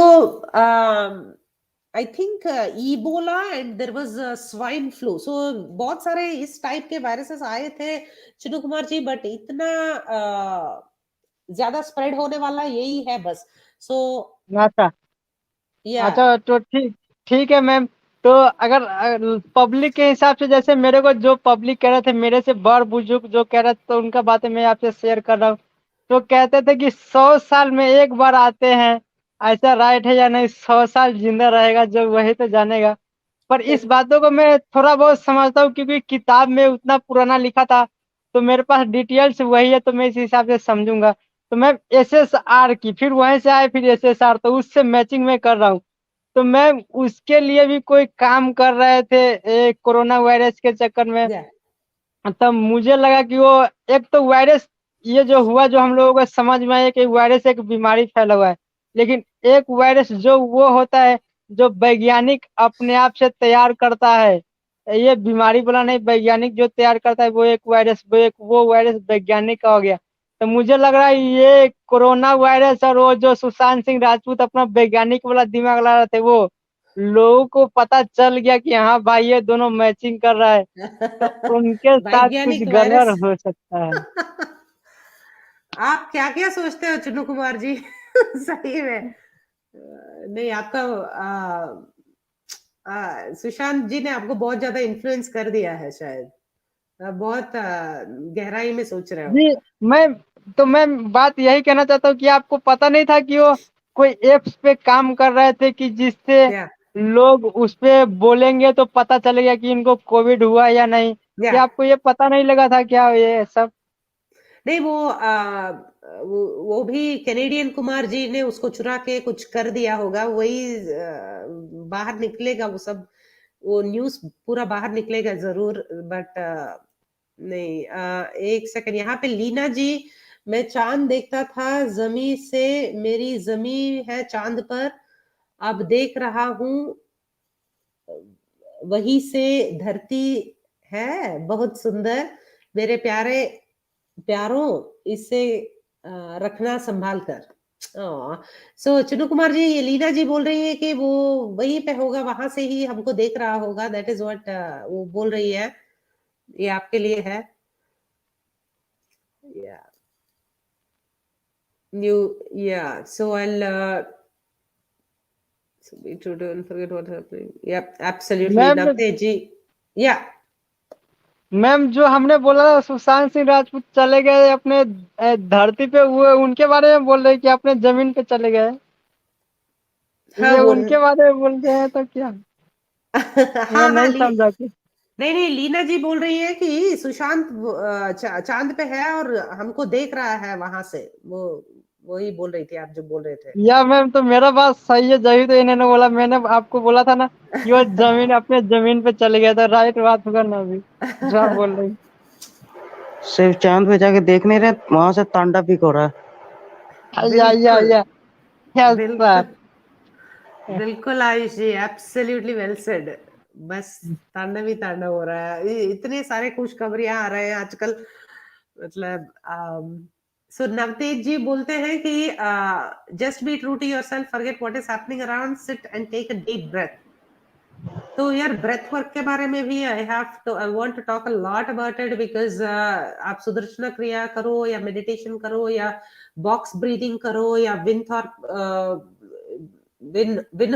S1: I think Ebola and there was swine flu. So बहुत सारे इस टाइप के वायरसेस आए थे चिन्नू कुमार जी, बट इतना ज्यादा स्प्रेड होने वाला यही है बस. So
S4: अच्छा
S1: yeah,
S4: अच्छा, तो ठीक ठीक है मैम। तो अगर पब्लिक के हिसाब से, जैसे मेरे को जो पब्लिक कह रहे थे, मेरे से बड़ बुजुर्ग जो कह रहे थे, तो उनका बातें मैं आपसे शेयर कर रहा हूँ। तो कहते थे कि 100 साल में एक बार आते हैं, ऐसा राइट है या नहीं? 100 साल जिंदा रहेगा जो वही तो जानेगा। पर इस बातों को मैं थोड़ा बहुत समझता हूँ, क्योंकि किताब में उतना पुराना लिखा था, तो मेरे पास डिटेल्स वही है, तो मैं इस हिसाब से समझूंगा। तो मैं SSR की, फिर वहीं से आए, फिर SSR, तो उससे मैचिंग में कर रहा हूँ। तो मैं उसके लिए भी कोई काम कर रहे थे कोरोना वायरस के चक्कर में।
S1: Yeah.
S4: तब मुझे लगा कि वो एक तो वायरस, ये जो हुआ, जो हम लोगों को समझ में आया कि वायरस एक बीमारी फैला हुआ है, लेकिन एक वायरस जो वो होता है जो वैज्ञानिक अपने आप से तैयार करता है, ये बीमारी वाला नहीं, वैज्ञानिक जो तैयार करता है, वो एक वायरस, वो वायरस वैज्ञानिक का हो गया। तो मुझे लग रहा है ये कोरोना वायरस और वो जो सुशांत सिंह राजपूत अपना वैज्ञानिक वाला दिमाग लगा रहे थे, वो लोगों को पता चल गया कि हाँ भाई ये दोनों मैचिंग कर रहा है, तो उनके साथ कुछ
S1: वैज्ञानिक
S4: गड़बड़
S1: वायरस।
S4: हो सकता है।
S1: आप क्या क्या सोचते हो चुन्नू कुमार जी? सही में नहीं, आपका सुशांत जी ने आपको बहुत ज्यादा इन्फ्लुएंस कर दिया है शायद। आप बहुत गहराई में सोच रहे हो।
S4: जी, मैं बात यही कहना चाहता हूँ कि आपको पता नहीं था कि वो कोई एप्स पे काम कर रहे थे, कि जिससे
S1: या
S4: लोग उस पे बोलेंगे तो पता चलेगा कि इनको कोविड हुआ या नहीं।
S1: या
S4: क्या आपको ये पता नहीं लगा था क्या ये सब?
S1: नहीं, वो भी कैनेडियन कुमार जी ने उसको चुरा के कुछ कर दिया होगा, वही बाहर निकलेगा वो सब, वो न्यूज़ पूरा बाहर निकलेगा जरूर। बट नहीं, एक सेकंड, यहाँ पे लीना जी, मैं चांद देखता था जमी से, मेरी जमी है चांद पर, अब देख रहा हूँ वही से धरती है बहुत सुंदर, मेरे प्यारे प्यारों, इसे रखना संभाल कर। सो चुनू कुमार जी, ये लीना जी बोल रही है कि वो वहीं पे होगा, वहां से ही हमको देख रहा होगा, दैट इज व्हाट वो बोल रही है। ये आपके लिए है। या न्यू, या so I so we to don't forget what happening. Yep, absolutely,
S4: ma'am
S1: Navteej ji. Yeah.
S4: Ma'am जो हमने बोला था सुशांत सिंह राजपूत चले गए अपने धरती पे, वो उनके बारे में बोल रहे हैं कि अपने जमीन पे चले गए?
S1: हाँ
S4: ये
S1: वो
S4: उनके बारे में बोल रहे हैं तो क्या? मैं
S1: हाँ हाँ,
S4: नहीं समझा कि
S1: नहीं नहीं, लीना जी बोल रही है कि सुशांत चांद पे है और हमको देख रहा है वहां से, वो वही बोल रही थी आप जो बोल रहे थे।
S4: या मैम, तो मेरा बात सही है, जही तो इन्होंने बोला, मैंने आपको बोला था ना कि वो जमीन अपने जमीन पे चले गया था, राइट बात होगा ना अभी जो आप बोल रहे हैं?
S5: सिर्फ चांद पे जाके देख नहीं रहे, वहां से तांडव भी हो रहा है।
S1: बिल्कुल
S4: या यस
S1: बिल्कुल
S4: सर।
S1: बिल्कुल आयुष जी, एब्सोल्युटली वेल सेड। बस तांडव ही तांडव हो रहा है, इतने सारे खुशखबरियां आ रहे हैं आजकल, मतलब सो नवतेज जी बोलते हैं कि just be true to yourself, forget what is happening around, sit and take a deep breath. तो यार ब्रेथ वर्क के बारे में भी I want to talk a lot about it, because आप सुदर्शन क्रिया करो या मेडिटेशन करो या बॉक्स ब्रीदिंग करो या विन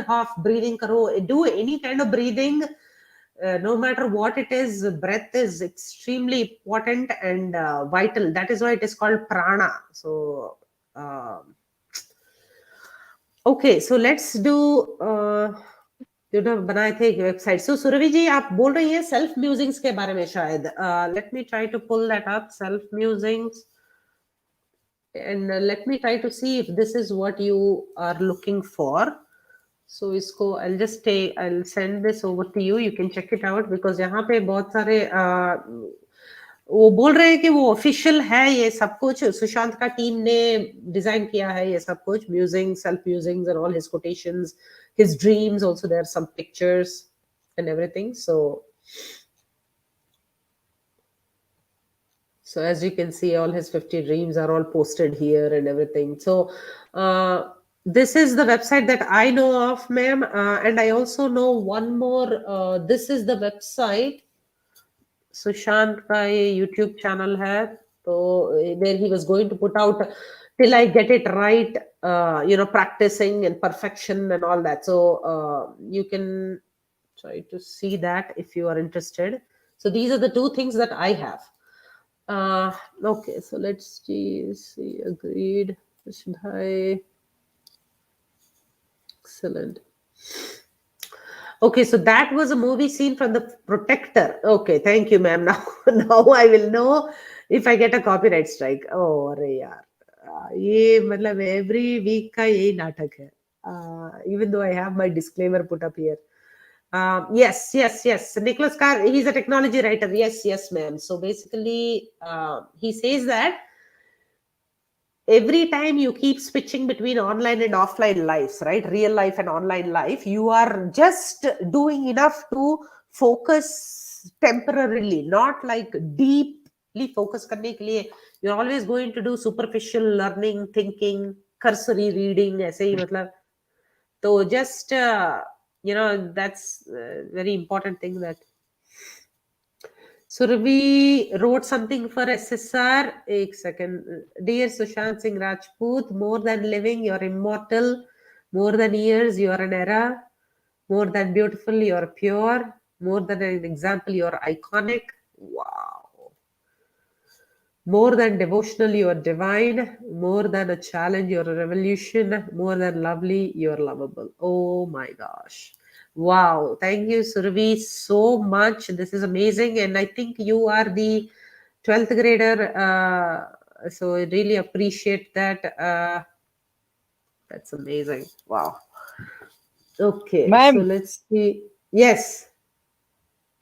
S1: हॉफ ब्रीदिंग करो, do any kind of breathing, no matter what it is, breath is extremely important and vital. That is why it is called prana. So uh, okay, so let's do बनाए थे एक website. सो सुरभि जी, आप बोल रही हैं self musings के बारे में शायद, let me try to pull that up, self musings, and let me try to see if this is what you are looking for. So इसको I'll send this over to you, you can check it out, because यहाँ पे बहुत सारे वो बोल रहे हैं कि वो ऑफिशियल है ये सब कुछ, सुशांत का टीम ने डिजाइन किया है ये सब कुछ, musing, self musings and all his quotations, his dreams also, there are some pictures and everything. So as you can see, all his 50 dreams are all posted here and everything. So this is the website that I know of, ma'am, and I also know one more. This is the website, Sushant का ये YouTube channel है, तो there he was going to put out till I get it right, practicing and perfection and all that. So you can try to see that if you are interested. So these are the two things that I have. Okay, so let's see. Agreed. Bhai. Excellent. Okay, so that was a movie scene from The Protector. Okay, thank you, ma'am. Now, now I will know if I get a copyright strike. Oh, अरे यार, ये मतलब every week का यही नाटक है. Even though I have my disclaimer put up here. Yes. Nicholas Carr, he's a technology writer. Yes, ma'am. So basically, he says that every time you keep switching between online and offline lives, right? Real life and online life, you are just doing enough to focus temporarily, not like deeply focus करने के लिए. You're always going to do superficial learning, thinking, cursory reading, ऐसे ही मतलब. तो just that's a very important thing that Surabhi wrote something for SSR. Ek second. Dear Sushant Singh Rajput, more than living, you're immortal. More than years, you're an era. More than beautiful, you're pure. More than an example, you're iconic. Wow. More than devotional, you're divine. More than a challenge, you're a revolution. More than lovely, you're lovable. Oh my gosh. Wow. Thank you, Survi, so much. This is amazing. And I think you are the 12th grader. So I really appreciate that. That's amazing. Wow. Okay. So
S4: ma'am
S1: let's see. Yes.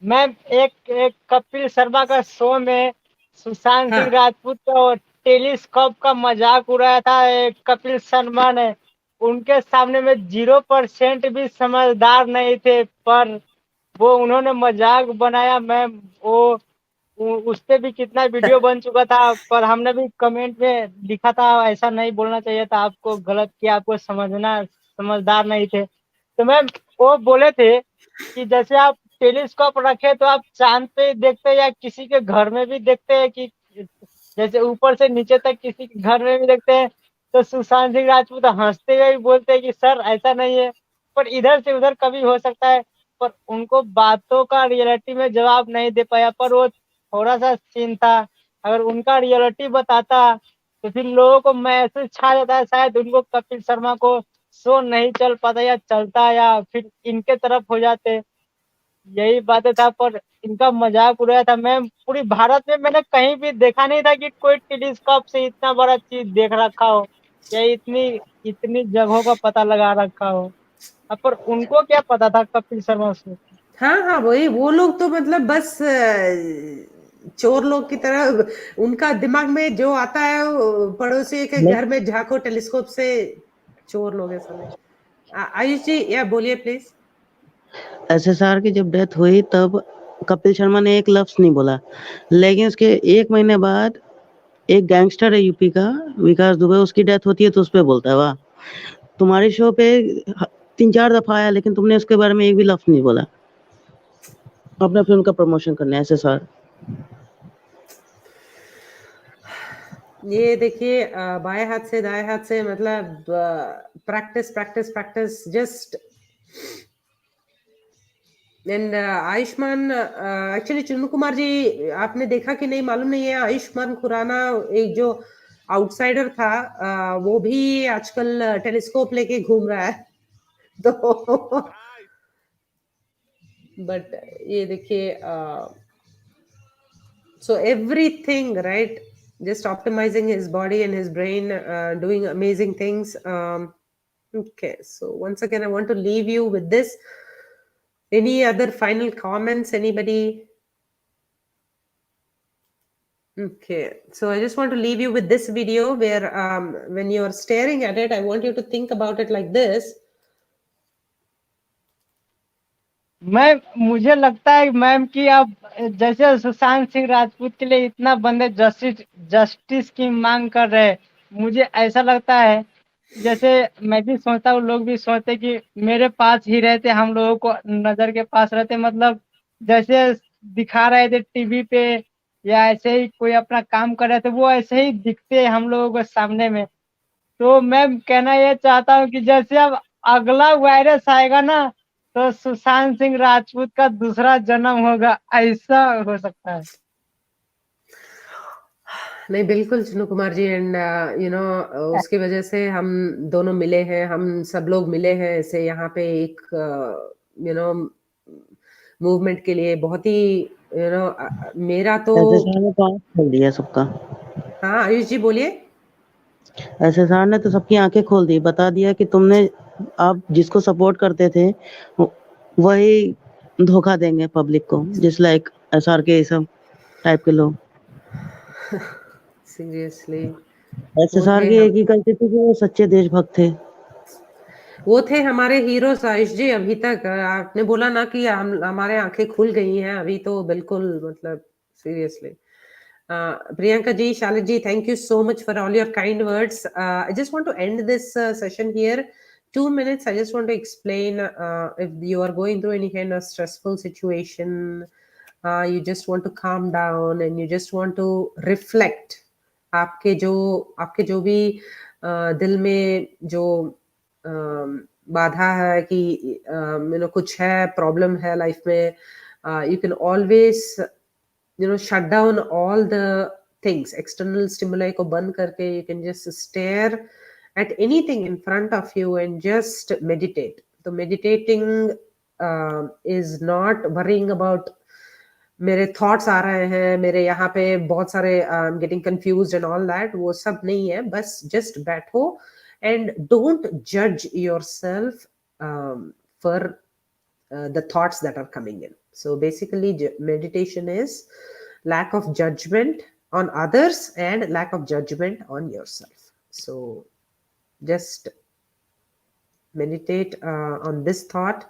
S4: Ma'am एक एक कपिल शर्मा का show में सुशांत सिंह
S1: हाँ.
S4: राजपूत का telescope का मजाक उड़ाया था कपिल शर्मा ने। उनके सामने में 0% भी समझदार नहीं थे, पर वो उन्होंने मजाक बनाया मैम। वो उस पे भी कितना वीडियो बन चुका था, पर हमने भी कमेंट में लिखा था ऐसा नहीं बोलना चाहिए था, आपको गलत किया, आपको समझदार नहीं थे। तो मैम वो बोले थे कि जैसे आप टेलीस्कोप रखे तो आप चांद पे देखते हैं या किसी के घर में भी देखते हैं, कि जैसे ऊपर से नीचे तक किसी के घर में भी देखते हैं। तो सुशांत सिंह राजपूत हंसते हुए भी बोलते हैं कि सर ऐसा नहीं है, पर इधर से उधर कभी हो सकता है। पर उनको बातों का रियलिटी में जवाब नहीं दे पाया, पर वो थोड़ा सा सीन था। अगर उनका रियलिटी बताता तो फिर लोगों को मैसेज छा जाता है, शायद उनको कपिल शर्मा को शो नहीं चल पाता, या चलता या फिर इनके तरफ हो जाते। यही बातें था, पर इनका मजाक उड़ाया था मैम। पूरी भारत में मैंने कहीं भी देखा नहीं था कि कोई टेलीस्कोप से इतना बड़ा चीज देख रखा हो या इतनी इतनी जगहों का पता लगा रखा हो। पर उनको क्या पता था कपिल शर्मा से।
S1: हाँ, वही वो लोग तो मतलब बस चोर लोग की तरह उनका दिमाग में जो आता है पड़ोसी के घर में झांको टेलीस्कोप से, चोर लोग है साले। आयुष जी या बोलिए प्लीज।
S5: एसएसआर की जब डेथ हुई तब कपिल शर्मा ने एक लफ्ज नहीं बोला, लेकिन उसके 1 महीने बाद एक गैंगस्टर है यूपी का विकास दुबे, उसकी डेथ होती है तो उस पर बोलता है वाह तुम्हारे शो पे 3-4 दफा आया लेकिन तुमने उसके बारे में एक भी लफ्ज नहीं बोला। अपना फिल्म का प्रमोशन करने एसएसआर।
S1: ये देखिए बाएं हाथ से दाएं हाथ से मतलब practice just. And Ayushmann actually Chunnu Kumar ji आपने देखा कि नहीं मालूम नहीं है, आयुष्मान खुराना एक जो आउटसाइडर था वो भी आजकल टेलीस्कोप लेके घूम रहा है। तो बट ये देखिए so everything right, just optimizing his body and his brain, doing amazing things. Okay, so once again I want to leave you with this. Any other final comments, anybody? Okay, so I just want to leave you with this video where when you're staring at it, I want you to think about it like this.
S4: Ma'am मुझे लगता है ma'am कि आप जैसे सुशांत सिंह राजपूत के लिए इतना बंदे जस्टिस की मांग कर रहे हैं, मुझे ऐसा लगता है जैसे मैं भी सोचता हूँ, लोग भी सोचते कि मेरे पास ही रहते, हम लोगों को नजर के पास रहते, मतलब जैसे दिखा रहे थे टीवी पे या ऐसे ही कोई अपना काम कर रहे थे, वो ऐसे ही दिखते हम लोगों को सामने में। तो मैं कहना ये चाहता हूँ कि जैसे अब अगला वायरस आएगा ना, तो सुशांत सिंह राजपूत का दूसरा जन्म होगा, ऐसा हो सकता है।
S1: नहीं बिल्कुल चिन्नू कुमार जी, एंड यू नो उसकी वजह से हम दोनों मिले हैं, हम सब लोग मिले हैं ऐसे यहाँ पे एक यू नो मूवमेंट के लिए। बहुत ही यू नो मेरा तो
S5: एसएसआर ने तो आँख खोल दिया सबका।
S1: हाँ आयुष जी बोलिए।
S5: एसएसआर ने तो सबकी आंखें खोल दी, बता दिया कि तुमने, आप जिसको सपोर्ट करते थे वही धोखा देंगे पब्लिक को, जिस लाइक एसआर के सब टाइप के लोग।
S1: सीरियसली वो
S5: एसएसआर
S1: थे
S5: की एक ही गलती थी कि वो सच्चे देशभक्त थे।
S1: वो थे हमारे हीरोज आयुष जी। अभी तक आपने बोला ना कि हम हमारे आंखें खुल गई हैं, अभी तो बिल्कुल मतलब seriously. Priyanka ji, Shalit ji, thank you so much for all your kind words. I just want to end this session here. 2 minutes, I just want to explain if you are going through any kind of stressful situation, you just want to calm down and you just want to reflect. आपके जो भी दिल में जो बाधा है कि कुछ है, प्रॉब्लम है लाइफ में, you can always shut down all the things, external stimuli को बंद करके you can just stare at anything in front of you and just meditate. तो meditating is not worrying about मेरे थॉट्स आ रहे हैं, मेरे यहाँ पे बहुत सारे getting confused and all that, वो सब नहीं है। बस जस्ट बैठो एंड डोंट जज yourself for the thoughts that are coming in. So basically meditation is lack of judgment on others and lack of judgment on yourself. So just meditate on this thought,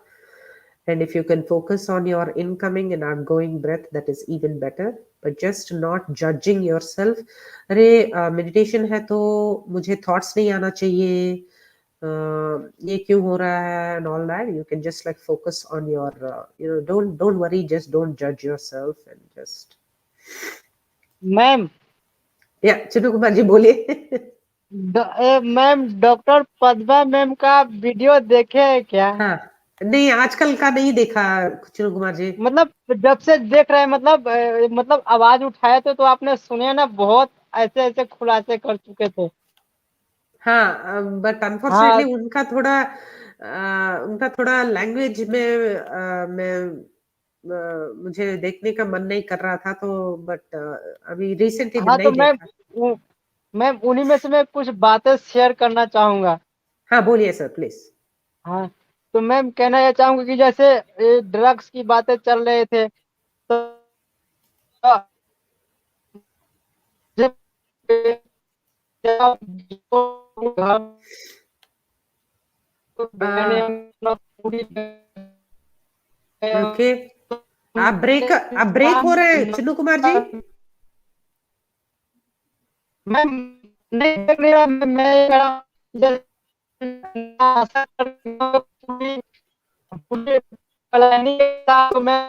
S1: and if you can focus on your incoming and outgoing breath, that is even better, but just not judging yourself. अरे meditation है तो मुझे thoughts नहीं आना चाहिए, ये क्यों हो रहा है and all that. You can just like focus on your don't worry, just don't judge yourself and just
S4: ma'am
S1: Chinnu Kumar ji बोलिए।
S4: मैम डॉक्टर पद्मा मैम का वीडियो देखे है क्या?
S1: हाँ नहीं आजकल का नहीं देखा चिन्नू कुमार जी।
S4: मतलब जब से देख रहे हैं, मतलब आवाज उठाए थे तो आपने सुने ना, बहुत ऐसे ऐसे खुलासे कर चुके थे।
S1: हाँ बट अनफॉर्चुनेटली उनका थोड़ा लैंग्वेज में मुझे देखने का मन नहीं कर रहा था, तो बट अभी रिसेंटली
S4: हाँ
S1: नहीं
S4: तो
S1: देखा।
S4: मैम उन्हीं में से मैं कुछ बातें शेयर करना चाहूंगा।
S1: हाँ बोलिए सर प्लीज।
S4: हाँ तो मैम कहना यह चाहूंगा कि जैसे ड्रग्स की बातें चल रहे थे, तो
S1: ओके आप ब्रेक हो रहे हैं चिन्नू कुमार जी।
S4: मैम नहीं देख रहा, मैं आशा पूरी पूरी प्लानिंग के साथ, तो मैं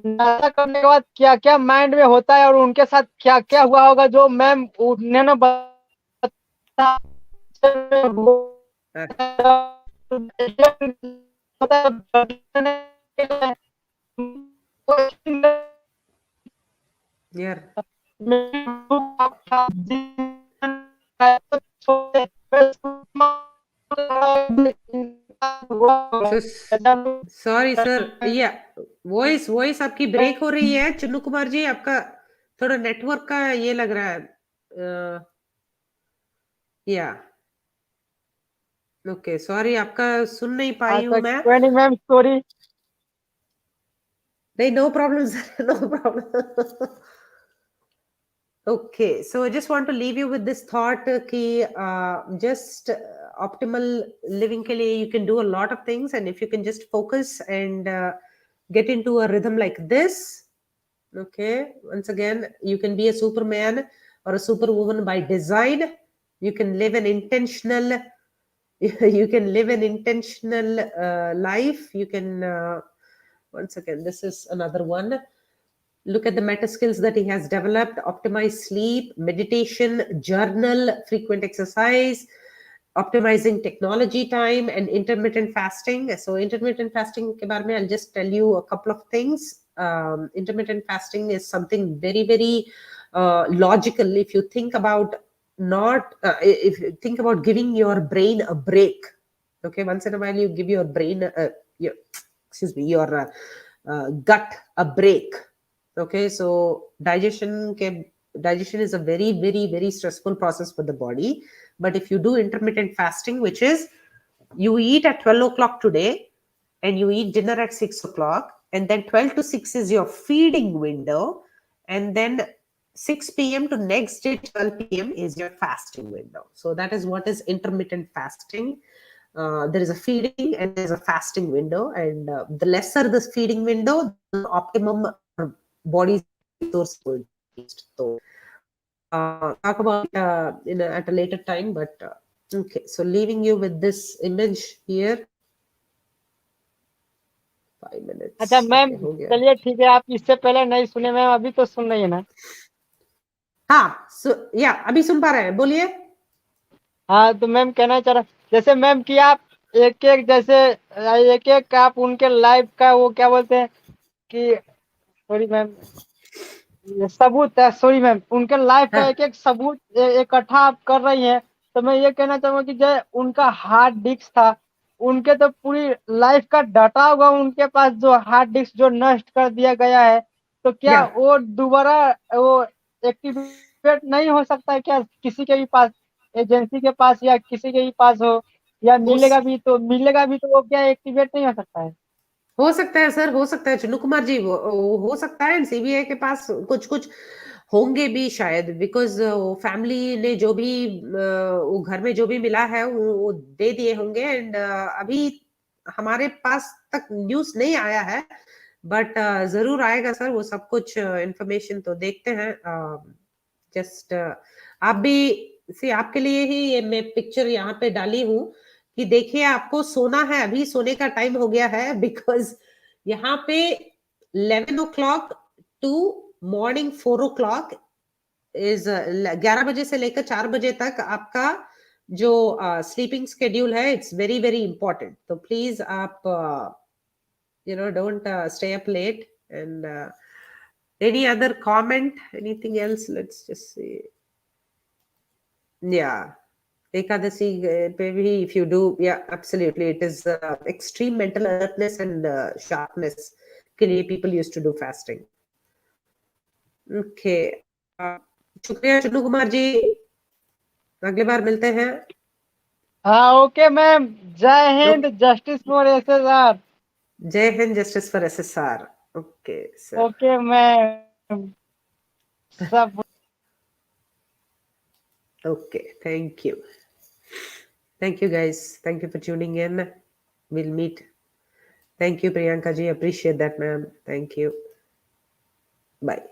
S4: नाश्ता करने के बाद क्या क्या माइंड में होता है और उनके साथ क्या क्या हुआ होगा, जो मैम उन्होंने बता
S1: यार सॉरी सर, ये वॉइस आपकी ब्रेक हो रही है चिन्नू कुमार जी। आपका थोड़ा नेटवर्क का ये लग रहा है। या ओके सॉरी, आपका सुन नहीं पाई हूँ मैं।
S4: कोई नहीं मैम, सॉरी।
S1: नहीं no problem sir, no problem. Okay, so I just want to leave you with this thought कि just optimal living के लिए you can do a lot of things, and if you can just focus and get into a rhythm like this, okay, once again you can be a superman or a superwoman by design. You can live an intentional you can live an intentional life. You can once again, this is another one. Look at the meta skills that he has developed: optimize sleep, meditation, journal, frequent exercise, optimizing technology time and intermittent fasting. So intermittent fasting ke bare mein I'll just tell you a couple of things. Intermittent fasting is something very, very logical. If you think about if you think about giving your brain a break, okay, once in a while you give your brain your, excuse me, your gut a break. Okay, so digestion is a very, very, very stressful process for the body. But if you do intermittent fasting, which is you eat at 12 o'clock today and you eat dinner at 6 o'clock, and then 12 to 6 is your feeding window, and then 6 p.m. to next day 12 p.m. is your fasting window. So that is what is intermittent fasting. There is a feeding and there's a fasting window, and the lesser the feeding window, the optimum body's resource will be used. So talk about it at a later time, but okay. So leaving you with this image here. 5 minutes.
S4: अच्छा ma'am,
S1: Okay, हो गया.
S4: चलिए ठीक है, आप इससे पहले नहीं सुने मैम, अभी तो सुन रही है ना?
S1: हाँ, या अभी सुन पा रहे हैं, बोलिए.
S4: हाँ, तो मैम कहना चाह रहा, जैसे मैम कि आप एक एक जैसे एक एक आप उनके लाइफ का वो क्या बोलते हैं कि, सॉरी मैम, सबूत है, सॉरी मैम, उनके लाइफ का
S1: हाँ.
S4: एक एक सबूत इकट्ठा आप कर रही हैं, तो मैं ये कहना चाहूंगा कि जो उनका हार्ड डिस्क था, उनके तो पूरी लाइफ का डाटा होगा उनके पास, जो हार्ड डिस्क जो नष्ट कर दिया गया है, तो क्या
S1: या
S4: वो दोबारा वो एक्टिवेट नहीं हो सकता है क्या किसी के भी पास, एजेंसी के पास या किसी के भी पास हो, या मिलेगा भी तो वो क्या एक्टिवेट नहीं हो सकता है?
S1: हो सकता है सर, हो सकता है चुन्नू कुमार जी, वो हो सकता है. सीबीआई के पास कुछ कुछ होंगे भी शायद, बिकॉज फैमिली ने जो भी वो घर में जो भी मिला है वो दे दिए होंगे. एंड अभी हमारे पास तक न्यूज नहीं आया है, बट जरूर आएगा सर वो सब कुछ इंफॉर्मेशन. तो देखते हैं. जस्ट आप भी आपके लिए ही ये मैं पिक्चर यहाँ पे डाली हूँ कि देखिए, आपको सोना है, अभी सोने का टाइम हो गया है. बिकॉज यहाँ पे 11 o'clock to morning 4 o'clock is 11 बजे से लेकर 4 बजे तक आपका जो स्लीपिंग शेड्यूल है, इट्स वेरी, वेरी इंपॉर्टेंट. तो प्लीज आप don't stay up late. And any other comment, anything else? Let's just see. Yeah, Ekadasi pe bhi, if you do, yeah, absolutely, it is extreme mental alertness and sharpness के लिए people used to do fasting. Okay, शुक्रिया चुन्नू कुमार जी, अगली बार मिलते हैं.
S4: हाँ okay ma'am, जय हिंद, justice for SSR.
S1: जय हिंद, justice for SSR. Okay sir.
S4: Okay ma'am, सब
S1: Okay, thank you. Thank you guys. Thank you for tuning in. We'll meet. Thank you, Priyanka ji. Appreciate that, ma'am. Thank you. Bye.